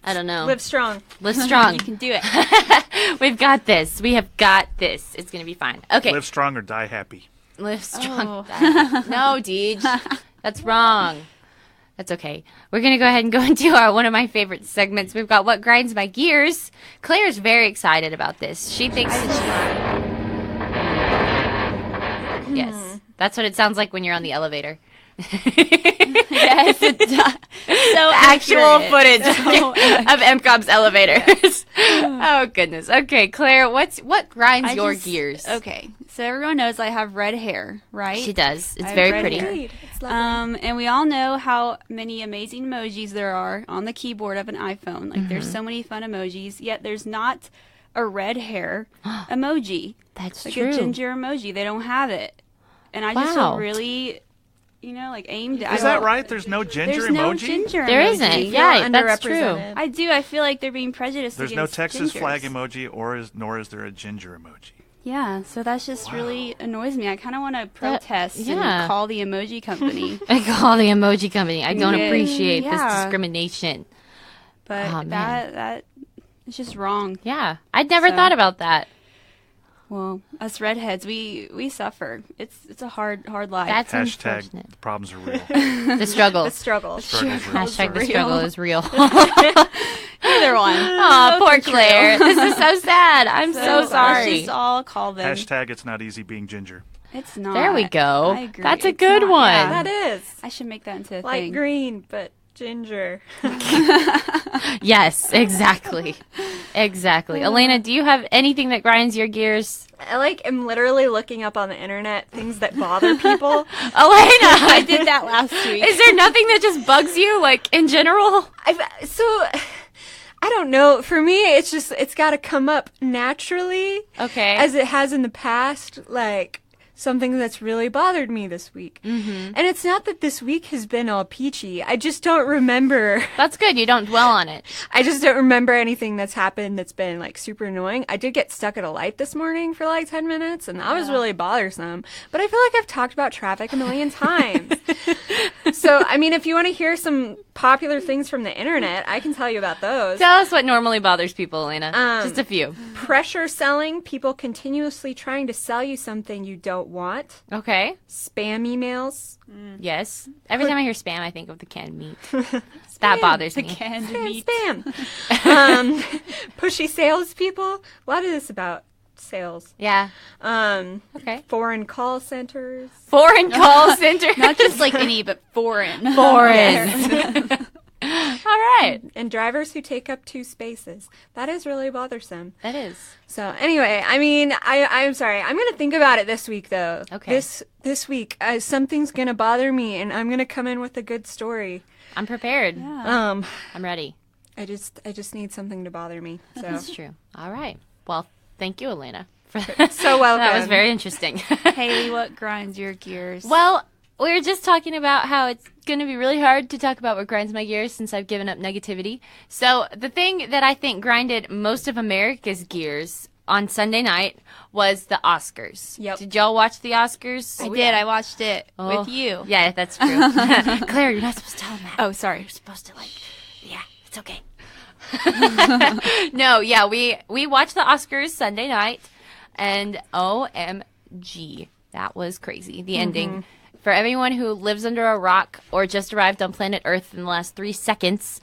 I don't know. Live strong. Live strong. You can do it. We've got this. We have got this. It's going to be fine. Okay. Live strong or die happy. Live strong. Oh. No, Deej. That's wrong. That's okay. We're going to go ahead and go into one of my favorite segments. We've got What Grinds My Gears. Claire's very excited about this. She thinks that she... Yes. That's what it sounds like when you're on the elevator. Yes, it does. So Actual accurate. footage of MCOM's elevators. Oh, goodness. Okay, Claire, what grinds I your just- gears? Okay, so everyone knows I have red hair, right? She does. It's I have very red pretty. hair. Great. It's lovely. And we all know how many amazing emojis there are on the keyboard of an iPhone. Like, there's so many fun emojis, yet there's not a red hair emoji. That's Like true. a ginger emoji. They don't have it. And I just Wow. feel really, like aimed at Is that right? There's no ginger There's emoji? no ginger There emoji. isn't. Yeah, that's true. Underrepresented. I do. I feel like they're being prejudiced There's no against Texas gingers. flag emoji, nor is there a ginger emoji. Yeah, so that's just really annoys me. I kind of want to protest yeah. and call the emoji company. I call the emoji company. I don't Yeah. appreciate this Yeah. discrimination. But Oh, man. that it's just wrong. Yeah. I'd never So- thought about that. Well, us redheads, we suffer. It's a hard life. That's Hashtag unfortunate. the problems are real. The struggle. The struggle. Struggle's real. Hashtag the real. struggle is real. either one. Oh, poor true. Claire. This is so sad. I'm so Let's sorry. just all call them. Hashtag it's not easy being ginger. It's not. There we go. I agree. That's a It's good not- one. yeah. That is. I should make that into a Light thing. green, but ginger. Yes, exactly. Exactly. Alaina, do you have anything that grinds your gears? I am literally looking up on the internet things that bother people. Alaina! I did that last week. Is there nothing that just bugs you, like, in general? I don't know. For me, it's got to come up naturally. Okay. As it has in the past, like something that's really bothered me this week. And it's not that this week has been all peachy. I just don't remember. That's good. You don't dwell on it. I just don't remember anything that's happened that's been like super annoying. I did get stuck at a light this morning for like 10 minutes, and that was really bothersome. But I feel like I've talked about traffic a million times. So, I mean, if you want to hear some popular things from the internet, I can tell you about those. Tell us what normally bothers people, Alaina. Just a few. Pressure selling, people continuously trying to sell you something you don't want. Okay. Spam emails. Yes. Every time I hear spam, I think of the canned meat. That bothers me. Canned Spam, meat. spam. Pushy salespeople. A lot of this about sales. Yeah. Okay. Foreign call centers. Foreign call center. Not just like any, but foreign. Foreign. All right. And drivers who take up 2 spaces. That is really bothersome. That is. So anyway, I mean, I'm sorry. I'm going to think about it this week, though. Okay. This week, something's going to bother me, and I'm going to come in with a good story. I'm prepared. I'm ready. I just need something to bother me. So That's true. All right. Well, thank you, Alaina. so welcome. That was very interesting. Haley, what grinds your gears? Well, we were just talking about how it's going to be really hard to talk about what grinds my gears since I've given up negativity. So the thing that I think grinded most of America's gears on Sunday night was the Oscars. Yep. Did y'all watch the Oscars? I did. I watched it with you. Yeah, that's true. Claire, you're not supposed to tell them that. Oh, sorry. You're supposed to yeah, it's okay. No, yeah, we watched the Oscars Sunday night, and OMG, that was crazy. The ending. For everyone who lives under a rock or just arrived on planet Earth in the last 3 seconds,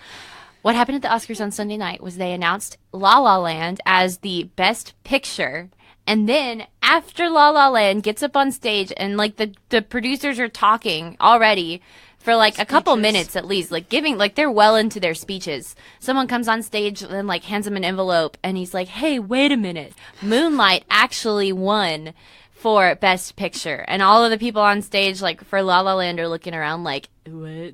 what happened at the Oscars on Sunday night was they announced La La Land as the best picture. And then after La La Land gets up on stage and like the producers are talking already for like a couple minutes at least, like giving, like they're well into their speeches. Someone comes on stage and like hands him an envelope and he's like, hey, wait a minute. Moonlight actually won for Best Picture. And all of the people on stage, like, for La La Land are looking around like, what?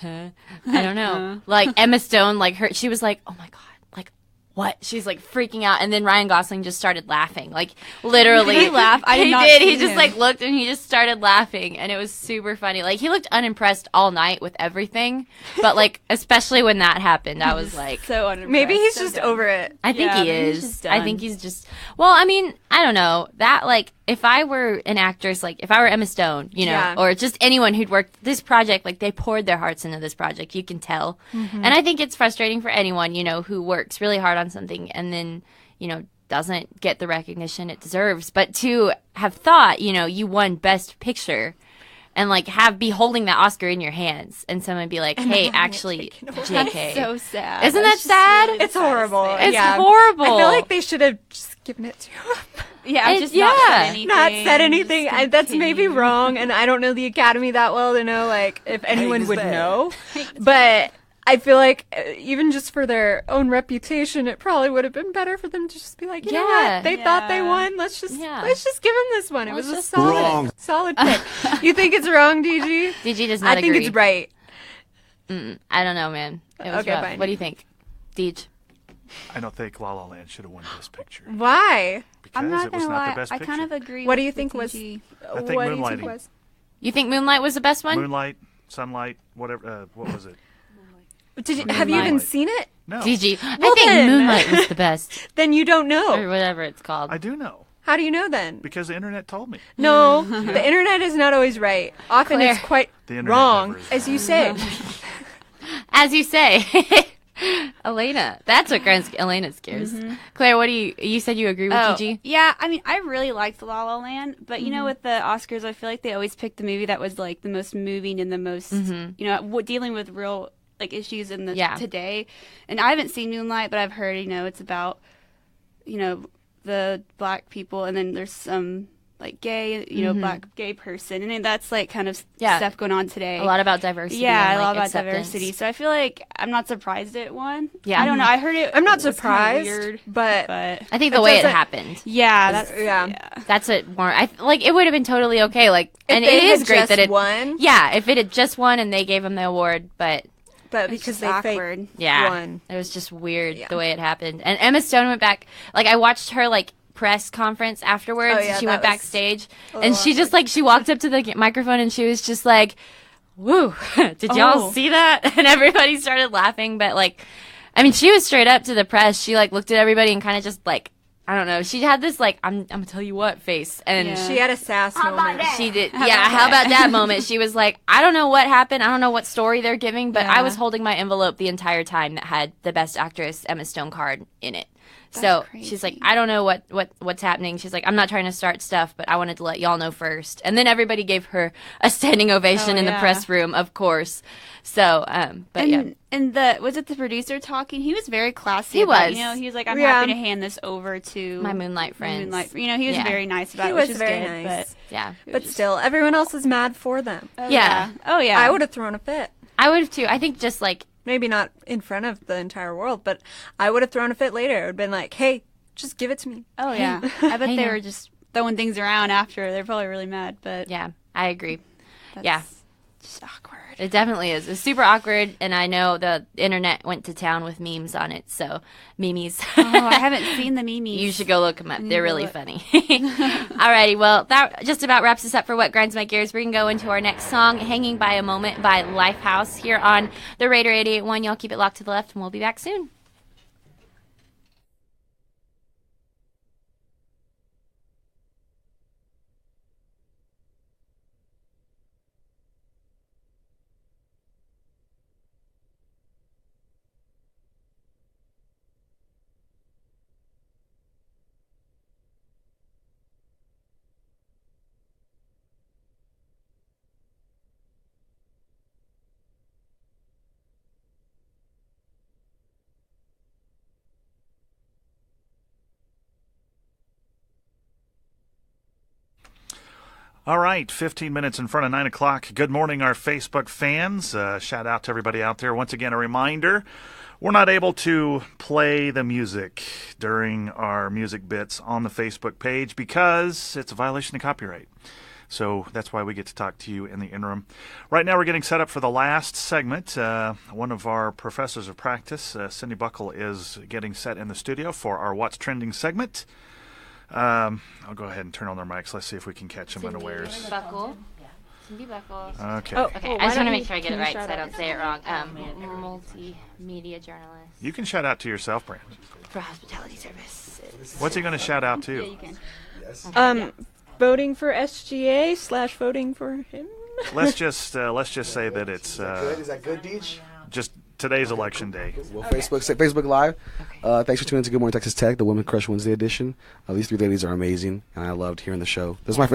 Huh? I don't know. Like, Emma Stone, like, she was like, oh my God, like, what? She's, like, freaking out. And then Ryan Gosling just started laughing. Like, literally. Did he laugh? I did He not did. see He just, him. like, looked and he just started laughing. And it was super funny. Like, he looked unimpressed all night with everything. But, like, especially when that happened, I was like, So unimpressed. maybe he's So just dumb. over it. I think Yeah, he maybe he's is. just I done. think he's just. Well, I mean, I don't know. That, like, if I were an actress, like, if I were Emma Stone, you know, Yeah. or just anyone who'd worked this project, like, they poured their hearts into this project. You can tell. And I think it's frustrating for anyone, you know, who works really hard on something and then, you know, doesn't get the recognition it deserves. But to have thought, you know, you won Best Picture and, like, be holding that Oscar in your hands and someone be like, hey, actually, JK. So sad. Isn't that That's just sad? really It's sad to horrible. say. It's Yeah. horrible. I feel like they should have just given it to him. Yeah, just yeah. not said anything. Not said anything. Just That's maybe continue. wrong, and I don't know the Academy that well to know, like, if anyone would know. But I feel like even just for their own reputation, it probably would have been better for them to just be like, you know Yeah. what? They thought they Yeah. won. Let's just Yeah. give them this one. It Let's was a just- solid pick. You think it's wrong, DG? DG does not I think agree. it's right. I don't know, man. It was Okay, rough. fine. What do you think, Deej? I don't think La La Land should have won Best Picture Why? because I'm not it was gonna not lie. the best I picture. kind of agree. What do you with think was? TG. I think what do you think Moonlighting. was? You think Moonlight was the best one? Moonlight, Sunlight, whatever. What was it? Have you even Moonlight. seen it? No, DG. Well I think then. Moonlight was the best, Then you don't or know. whatever it's called. I do know How do you know then? because the internet told me. No, the internet is not always right. Often Claire. it's quite The internet wrong, never is as you right. say. As you say, Alaina. That's what grinds Elena's gears. Claire, what do you said you agree with Oh, DG? yeah. I mean, I really liked La La Land, but you know, with the Oscars, I feel like they always pick the movie that was like the most moving and the most, you know, dealing with real like issues in the Yeah. today. And I haven't seen Moonlight, but I've heard, you know, it's about, you know, the black people, and then there's some like gay, you know, black gay person, and then that's like kind of Yeah. stuff going on today. A lot about diversity. Yeah, and, a like, lot about acceptance. diversity. So I feel like I'm not surprised it won. Yeah. I don't know. I heard it. I'm not was kinda surprised, weird, but but I think the It way it doesn't- happened. yeah, that's yeah. That's it. More, like it would have been totally okay. Like, and they it is had great just that it won. Yeah, if it had just won and they gave him the award, but But It's because just they awkward. faked yeah, won. it was just weird Yeah. the way it happened. And Emma Stone went back. Like I watched her like press conference afterwards. Oh, yeah, she that went was backstage, a and she just like she walked up to the microphone and she was just like, "Woo! Did y'all see that?" And everybody started laughing. But like, I mean, she was straight up to the press. She like looked at everybody and kind of just like, I don't know. She had this like, I'm gonna tell you what face, and Yeah. She had a sass moment. she did. Yeah, how about that moment? She was like, I don't know what happened. I don't know what story they're giving, but I Yeah. was holding my envelope the entire time that had the Best Actress Emma Stone card in it. So she's like, crazy. I don't know what's happening. She's like, I'm not trying to start stuff, but I wanted to let y'all know first. And then everybody gave her a standing ovation in the yeah. press room, of course. So, but yeah. And was it the producer talking? He was very classy. He about it. was. You know, he was like, I'm Yeah. happy to hand this over to My Moonlight friends. You know, he was Yeah. very nice about He it, which was is very good, nice. Yeah. But still, everyone else is mad for them. But, Yeah. Oh yeah. I would have thrown a fit. I would have too. I think just like, Maybe not in front of the entire world, but I would have thrown a fit later. It would have been like, hey, just give it to me. Oh yeah. I bet Hey, they now. were just throwing things around after. They're probably really mad, but yeah, I agree. that's Yeah. just awkward. It definitely is. It's super awkward, and I know the internet went to town with memes on it, so memes. Oh, I haven't seen the memes. You should go look them up. They're to really look. funny. Alrighty, well, that just about wraps us up for What Grinds My Gears. We're going to go into our next song, Hanging by a Moment by Lifehouse, here on the Raider 88.1. Y'all keep it locked to the left, and we'll be back soon. All right, 15 minutes in front of 9 o'clock. Good morning, our Facebook fans. Shout out to everybody out there. Once again, a reminder, we're not able to play the music during our music bits on the Facebook page because it's a violation of copyright. So that's why we get to talk to you in the interim. Right now we're getting set up for the last segment. One of our professors of practice, Cindy Buckle, is getting set in the studio for our What's Trending segment. I'll go ahead and turn on their mics. Let's see if we can catch them unawares. Buckle. Cindy Buckle. Okay. Okay, Well, I just want why to don't make you- sure I get can it you right shout so I out don't say it wrong. Multimedia journalist You can shout out to yourself, Brand. for hospitality services. What's he going to shout out to? Yeah, you can. Voting for SGA / voting for him. Let's just say that it's Is that good, Deej? just today's election day. Well, Facebook Live. Thanks for tuning in to Good Morning Texas Tech, the Women Crush Wednesday edition. These three ladies are amazing, and I loved hearing the show. This is my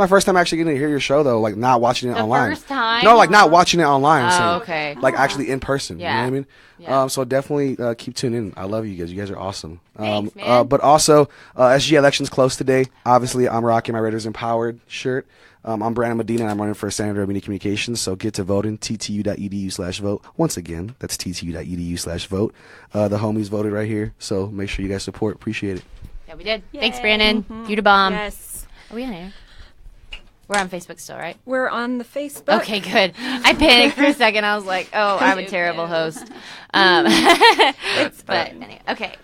first time actually getting to hear your show, though. Like not watching it The online. first time? No, like not watching it online. I'm saying. Okay. Like actually in person. Yeah. You know what I mean? Yeah. So definitely keep tuning in. I love you guys. You guys are awesome. Thanks, man. But also, SG elections close today. Obviously, I'm rocking my Raiders Empowered shirt. I'm Brandon Medina, and I'm running for Senator of Media Communications, so get to voting, ttu.edu/vote. Once again, that's ttu.edu/vote. The homies voted right here, so make sure you guys support. Appreciate it. Yeah, we did. Thanks, Brandon. You the bomb. Yes. Are we on air? We're on Facebook still, right? We're on the Facebook. Okay, good. I panicked for a second. I was like, oh, I'm a terrible host. But anyway, okay.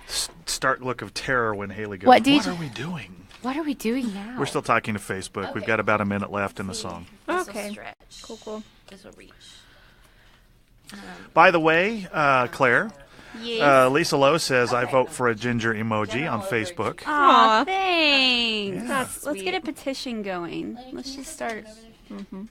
Stark look of terror when Haley goes, What, what DJ? are we doing? What are we doing now? We're still talking to Facebook. We've got about a minute left in the song. This'll Okay. stretch. Cool. This will reach. By the way, Claire, Yes. Lisa Lowe says, I vote for a ginger emoji on Facebook. Aw, thanks. That's Let's get a sweet. petition going. Let's just start.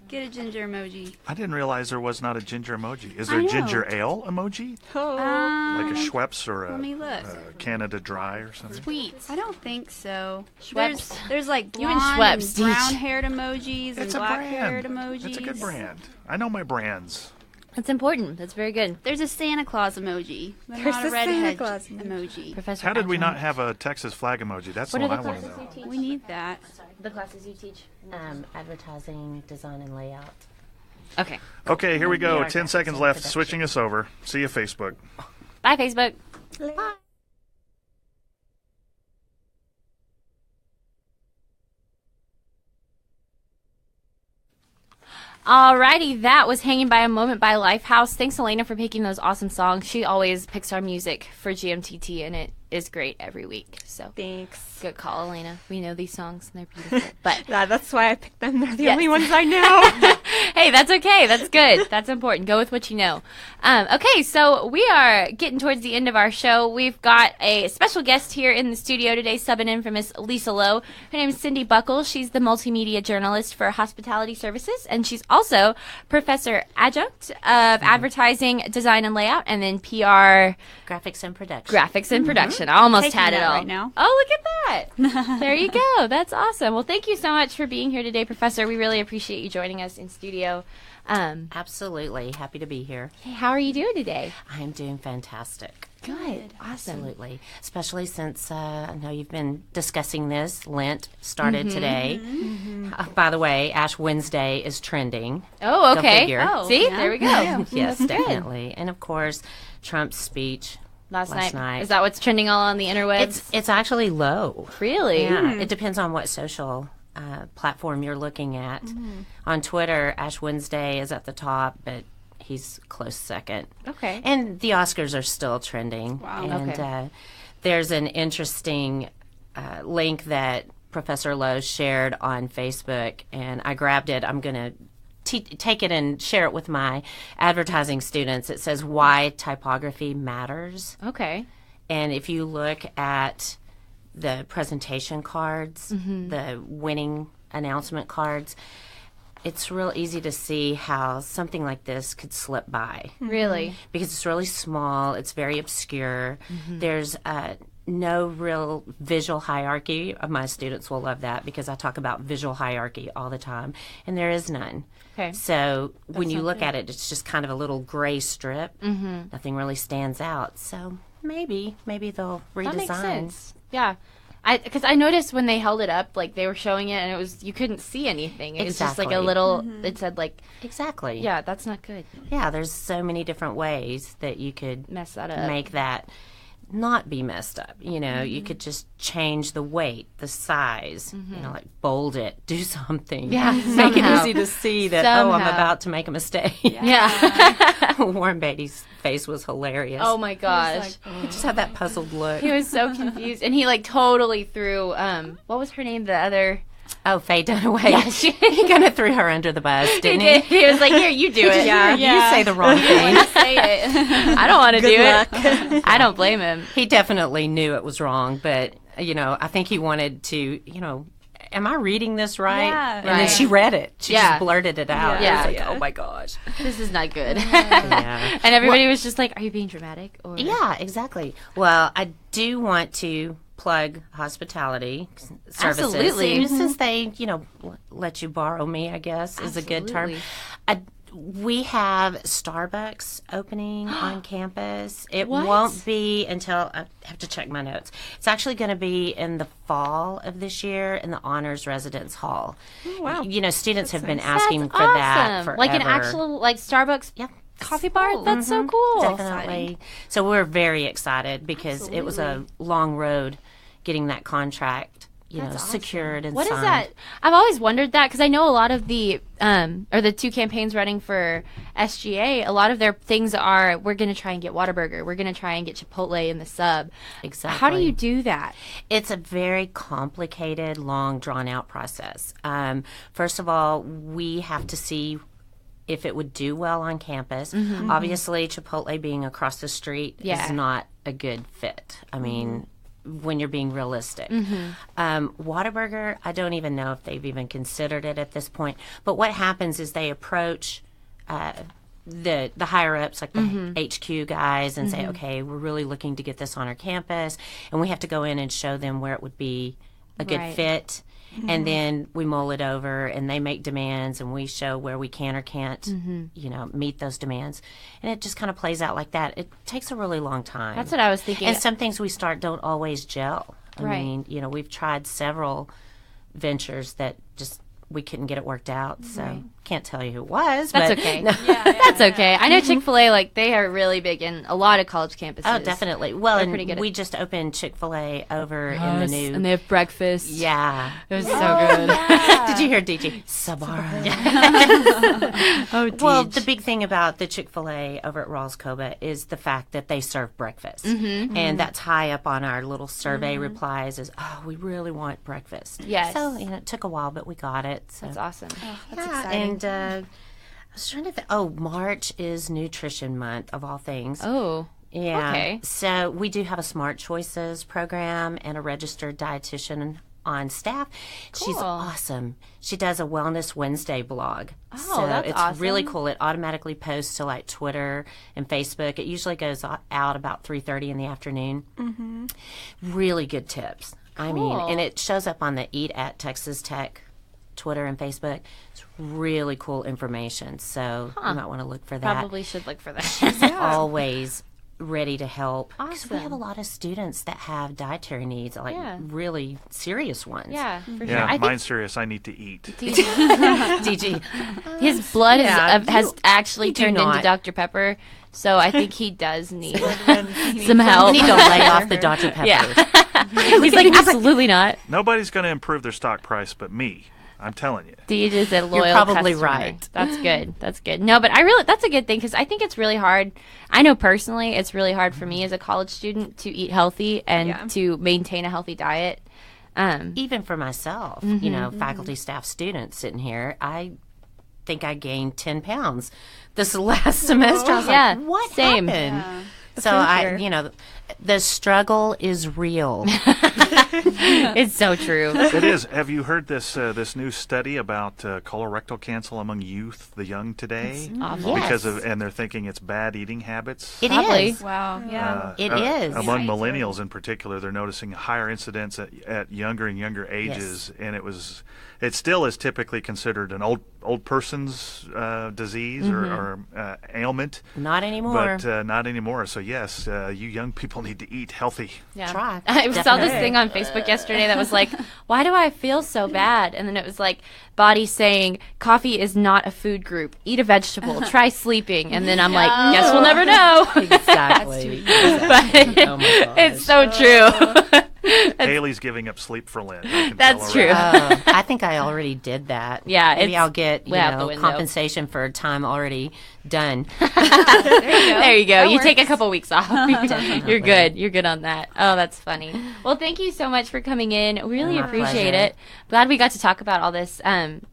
Get a ginger emoji. I didn't realize there was not a ginger emoji. Is I there a know. ginger ale emoji? Like a Schweppes or let me look. a Canada Dry or something? Sweet. I don't think so. Schweppes. There's like You and blonde Schweppes, and Deej. brown-haired emojis and It's a black-haired brand. emojis. It's a good brand. I know my brands. That's important. That's very good. There's a Santa Claus emoji. But There's not a a Santa redhead Claus emoji. Professor. How did we Adjunct. not have a Texas flag emoji? That's What the are one the I want to classes know. you teach? We need that. The classes you teach. Advertising, design, and layout. Okay. Okay, here we go. Yeah, 10 seconds left. Switching us over. See you, Facebook. Bye, Facebook. Alrighty, that was Hanging by a Moment by Lifehouse. Thanks, Alaina, for picking those awesome songs. She always picks our music for GMTT, and it is great every week. So Thanks. good call, Alaina. We know these songs, and they're beautiful. But Yeah, that's why I picked them. They're the Yes. only ones I know. hey, that's okay. That's good. That's important. Go with what you know. Okay, so we are getting towards the end of our show. We've got a special guest here in the studio today, subbing in for Miss Lisa Lowe. Her name is Cindy Buckles. She's the multimedia journalist for Hospitality Services, and she's also Professor Adjunct of Advertising, Design, and Layout, and then PR, Graphics and production. Graphics and Production. I almost Taking had it that all. right now. Oh, look at that. There you go. That's awesome. Well, thank you so much for being here today, Professor. We really appreciate you joining us in studio. Absolutely. Happy to be here. Hey, how are you doing today? I am doing fantastic. Good. Awesome. Absolutely. Especially since I know you've been discussing this. Lent started today. By the way, Ash Wednesday is trending. Oh, Go okay. figure. Oh, see? There we go. Yes, That's good. definitely. And of course, Trump's speech Last night. night. Is that what's trending all on the interwebs? It's actually low. Really? Yeah, it depends on what social platform you're looking at. On Twitter, Ash Wednesday is at the top, but he's close second. Okay. And the Oscars are still trending. Wow. And Okay. There's an interesting link that Professor Lowe shared on Facebook, and I grabbed it. I'm going to take it and share it with my advertising students. It says why typography matters. Okay. And if you look at the presentation cards, the winning announcement cards, it's real easy to see how something like this could slip by. Really? Because it's really small, it's very obscure. There's no real visual hierarchy. My students will love that because I talk about visual hierarchy all the time, and there is none. Okay. So when you look at it, it's just kind of a little gray strip. Nothing really stands out. So maybe they'll redesign. That makes sense. Yeah. Because I noticed when they held it up, like they were showing it, and it was you couldn't see anything. It was just like a Exactly. little. It said like, Exactly. yeah, that's not good. Yeah, there's so many different ways that you could Mess that up. make that not be messed up. You know, you could just change the weight, the size, you know, like bold it, do something. Yeah, Make it somehow. easy to see that, oh, I'm Somehow. about to make a mistake. Yeah. Warren Beatty's face was hilarious. Oh my gosh. He just had that puzzled look. He was so confused, and he like totally threw. What was her name? The other. Oh, Faye Dunaway. He kind of threw her under the bus, didn't he? He was like, "Here, you do it." Yeah, you say the wrong thing. Say it. I don't want to do it. I don't blame him. He definitely knew it was wrong, but, you know, I think he wanted to, you know, am I reading this right? Yeah. And then Right. she read it. She Yeah. just blurted it out. Yeah. I was like, Yeah. oh my gosh. This is not good. Yeah. And everybody was just like, "Are you being dramatic?" Or Yeah, exactly. Well, I do want to plug hospitality services. Absolutely. Since they, you know, let you borrow me, I guess, is a good term. We have Starbucks opening on campus. It What? won't be until, I have to check my notes. It's actually going to be in the fall of this year in the Honors Residence Hall. Oh, wow. You know, students have been That's asking for that awesome. forever. Like an actual like Starbucks Yeah. coffee bar. That's so cool. Definitely. So we're very excited because it was a long road getting that contract, you know, secured and What is signed. that? I've always wondered that because I know a lot of the or the two campaigns running for SGA. A lot of their things are we're going to try and get Whataburger, we're going to try and get Chipotle in the sub. Exactly. How do you do that? It's a very complicated, long, drawn-out process. First of all, we have to see if it would do well on campus. Obviously, Chipotle being across the street Yeah. is not a good fit. I mean, when you're being realistic. Whataburger, I don't even know if they've even considered it at this point. But what happens is they approach the higher ups, like the HQ guys, and say, okay, we're really looking to get this on our campus, and we have to go in and show them where it would be a good Right. fit. And then we mull it over, and they make demands, and we show where we can or can't, you know, meet those demands. And it just kind of plays out like that. It takes a really long time. That's what I was thinking. And some things we start don't always gel. I Right. mean, you know, we've tried several ventures that just we couldn't get it worked out. So can't tell you who it was. That's but okay. That's okay. I know Chick-fil-A, like, they are really big in a lot of college campuses. Oh, definitely. Well, They're and pretty good we just opened Chick-fil-A over in the new. And they have breakfast. Yeah. It was so good. Did you hear DG? Sabara. Oh, Well, Deej. the big thing about the Chick-fil-A over at Rawls-Coba is the fact that they serve breakfast. And that's high up on our little survey replies is, oh, we really want breakfast. Yes. So, it took a while, but we got it. So. That's awesome. That's Yeah, exciting. and I was trying to think. Oh, March is Nutrition Month, of all things. Oh, Yeah. okay. So we do have a Smart Choices program and a registered dietitian on staff. She's Cool. awesome. She does a Wellness Wednesday blog. Oh, so that's it's really awesome. cool. It automatically posts to like Twitter and Facebook. It usually goes out about 3:30 in the afternoon. Mm-hmm. Really good tips. I mean, Cool. and it shows up on the Eat at Texas Tech Twitter and Facebook. It's really cool information. So you might want to look for that. Probably should look for that. Always ready to help. Because we have a Awesome. lot of students that have dietary needs, like Yeah. really serious ones. Yeah, for Yeah, sure. I mine's serious. I need to eat. think DG. his blood Yeah, has actually you do turned into not. Dr. Pepper, so I think he does need some help. We need to lay off the Dr. Pepper. Yeah. He's like, absolutely not. Nobody's going to improve their stock price but me. I'm telling you. Deej is a loyal probably customer. right. That's good. That's good. No, but that's a good thing because I think it's really hard. I know personally it's really hard for me as a college student to eat healthy and to maintain a healthy diet. Even for myself, you know, faculty, staff, students sitting here, I think I gained 10 pounds this last semester. I was Yeah, like, what same. happened? So you know, the struggle is real. It's so true. It is. Have you heard this this new study about colorectal cancer among youth, the young today? awful. Because Yes. of, and they're thinking it's bad eating habits. It Probably. is. Wow. Yeah. It is. Among millennials in particular, they're noticing higher incidence at younger and younger ages, and it still is typically considered an old person's disease or ailment, Not anymore. but not anymore. So yes, you young people need to eat healthy. Yeah. Try. I saw this Definitely. thing on Facebook yesterday that was like, why do I feel so bad? And then it was like, body saying, coffee is not a food group. Eat a vegetable. Try sleeping. And then I'm like, guess we'll never know. Exactly. But Oh my gosh. it's so true. Haley's giving up sleep for Lent. I can That's tell already. true. I think I already did that. Yeah, Maybe it's I'll get way out the window. compensation for time already done. There you go. That You take a works. couple weeks off. You're good. You're good on that. Oh, that's funny. Well, thank you so much for coming in. Really My appreciate pleasure. it. Glad we got to talk about all this.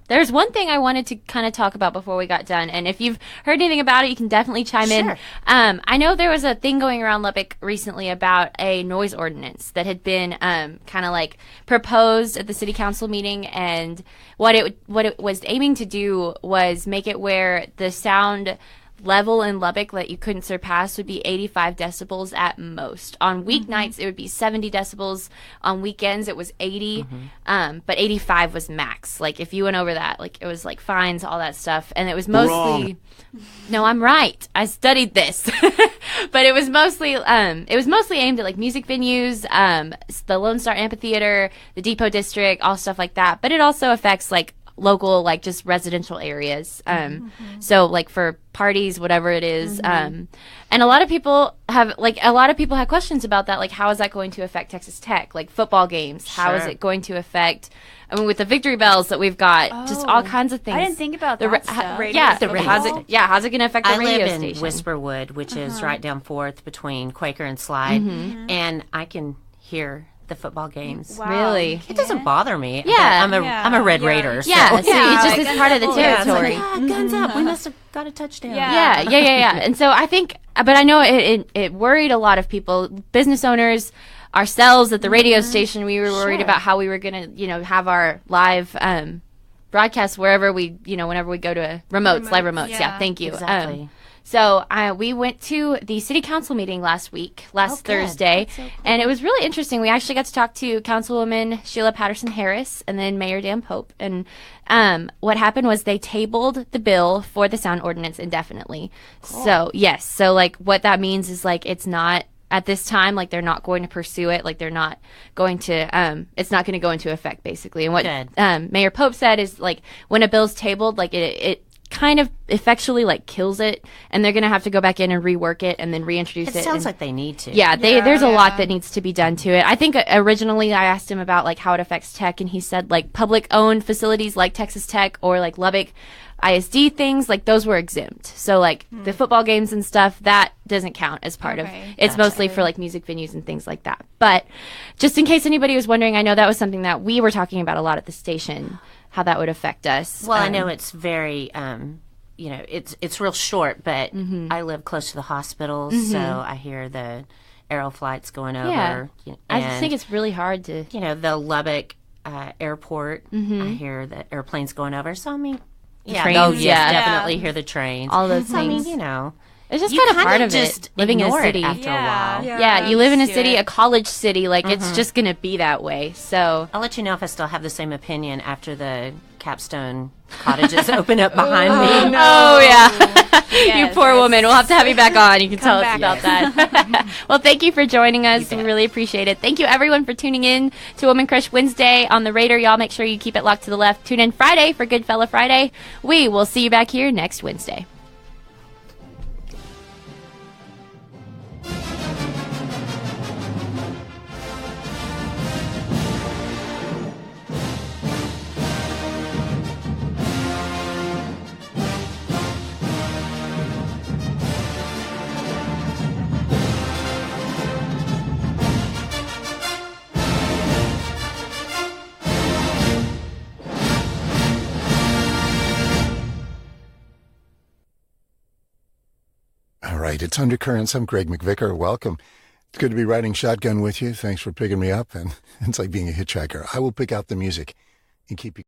There's one thing I wanted to kind of talk about before we got done, and if you've heard anything about it, you can definitely chime in. Sure. I know there was a thing going around Lubbock recently about a noise ordinance that had been kind of like proposed at the city council meeting, and what it was aiming to do was make it where the sound level in Lubbock that you couldn't surpass would be 85 decibels at most. On weeknights, it would be 70 decibels. On weekends, it was 80, but 85 was max. Like, if you went over that, like, it was, like, fines, all that stuff. And it was mostly... Wrong. No, I'm right. I studied this. But it was mostly aimed at, like, music venues, the Lone Star Amphitheater, the Depot District, all stuff like that. But it also affects, like, local, like, just residential areas. So, like, for parties, whatever it is. And a lot of people have questions about that. Like, how is that going to affect Texas Tech? Like, football games. How is Sure. it going to affect, I mean, with the victory bells that we've got, just all kinds of things. I didn't think about The that ra- stuff. yeah, The how's radio. how's it going to affect the I radio live in station? Whisperwood, which is right down Fourth between Quaker and Slide, and I can hear the football games. Wow. Really? It doesn't bother me. Yeah. I'm a Red Raider. So. Yeah, so Yeah, it just like is part of the guns up. Yeah, it's like, territory. guns up. We must have got a touchdown. Yeah. Yeah. And so I think, but I know it worried a lot of people, business owners, ourselves at the radio station. We were worried about how we were going to, have our live broadcast wherever whenever we go to live remotes. Yeah, Yeah. thank you. Exactly. So we went to the city council meeting last good. Thursday, and it was really interesting. We actually got to talk to Councilwoman Sheila Patterson-Harris and then Mayor Dan Pope. And what happened was they tabled the bill for the sound ordinance indefinitely. So, yes. So, like, what that means is, like, it's not at this time, like they're not going to pursue it, like they're not going to it's not going to go into effect basically. And what Mayor Pope said is like when a bill's tabled, like it kind of effectually like kills it, and they're going to have to go back in and rework it and then reintroduce it. It sounds like they need to. Yeah, there's a lot that needs to be done to it. I think originally I asked him about like how it affects tech, and he said like public owned facilities like Texas Tech or like Lubbock ISD things, like those were exempt. So like the football games and stuff, that doesn't count as part of it's mostly for like music venues and things like that. But just in case anybody was wondering, I know that was something that we were talking about a lot at the station, how that would affect us. Well, I know it's very it's real short, but I live close to the hospitals, so I hear the aero flights going over. I just think it's really hard to the Lubbock airport, I hear the airplanes going over. So I mean, trains, definitely hear the trains. All those so, things. I mean, it's just kind of part of just it. Living in a ignore city. it after a while. Yeah, you live in a city, a college city, like it's just going to be that way. So I'll let you know if I still have the same opinion after the capstone cottages open up behind me. Oh yeah. You poor woman. We'll have to have you back on. You can tell us about that. Well, thank you for joining us. We really appreciate it. Thank you everyone for tuning in to Woman Crush Wednesday on the Raider. Y'all make sure you keep it locked to the left. Tune in Friday for Good Fella Friday. We will see you back here next Wednesday. All right, it's Undercurrents. I'm Greg McVicker. Welcome. It's good to be riding shotgun with you. Thanks for picking me up. And it's like being a hitchhiker. I will pick out the music and keep you.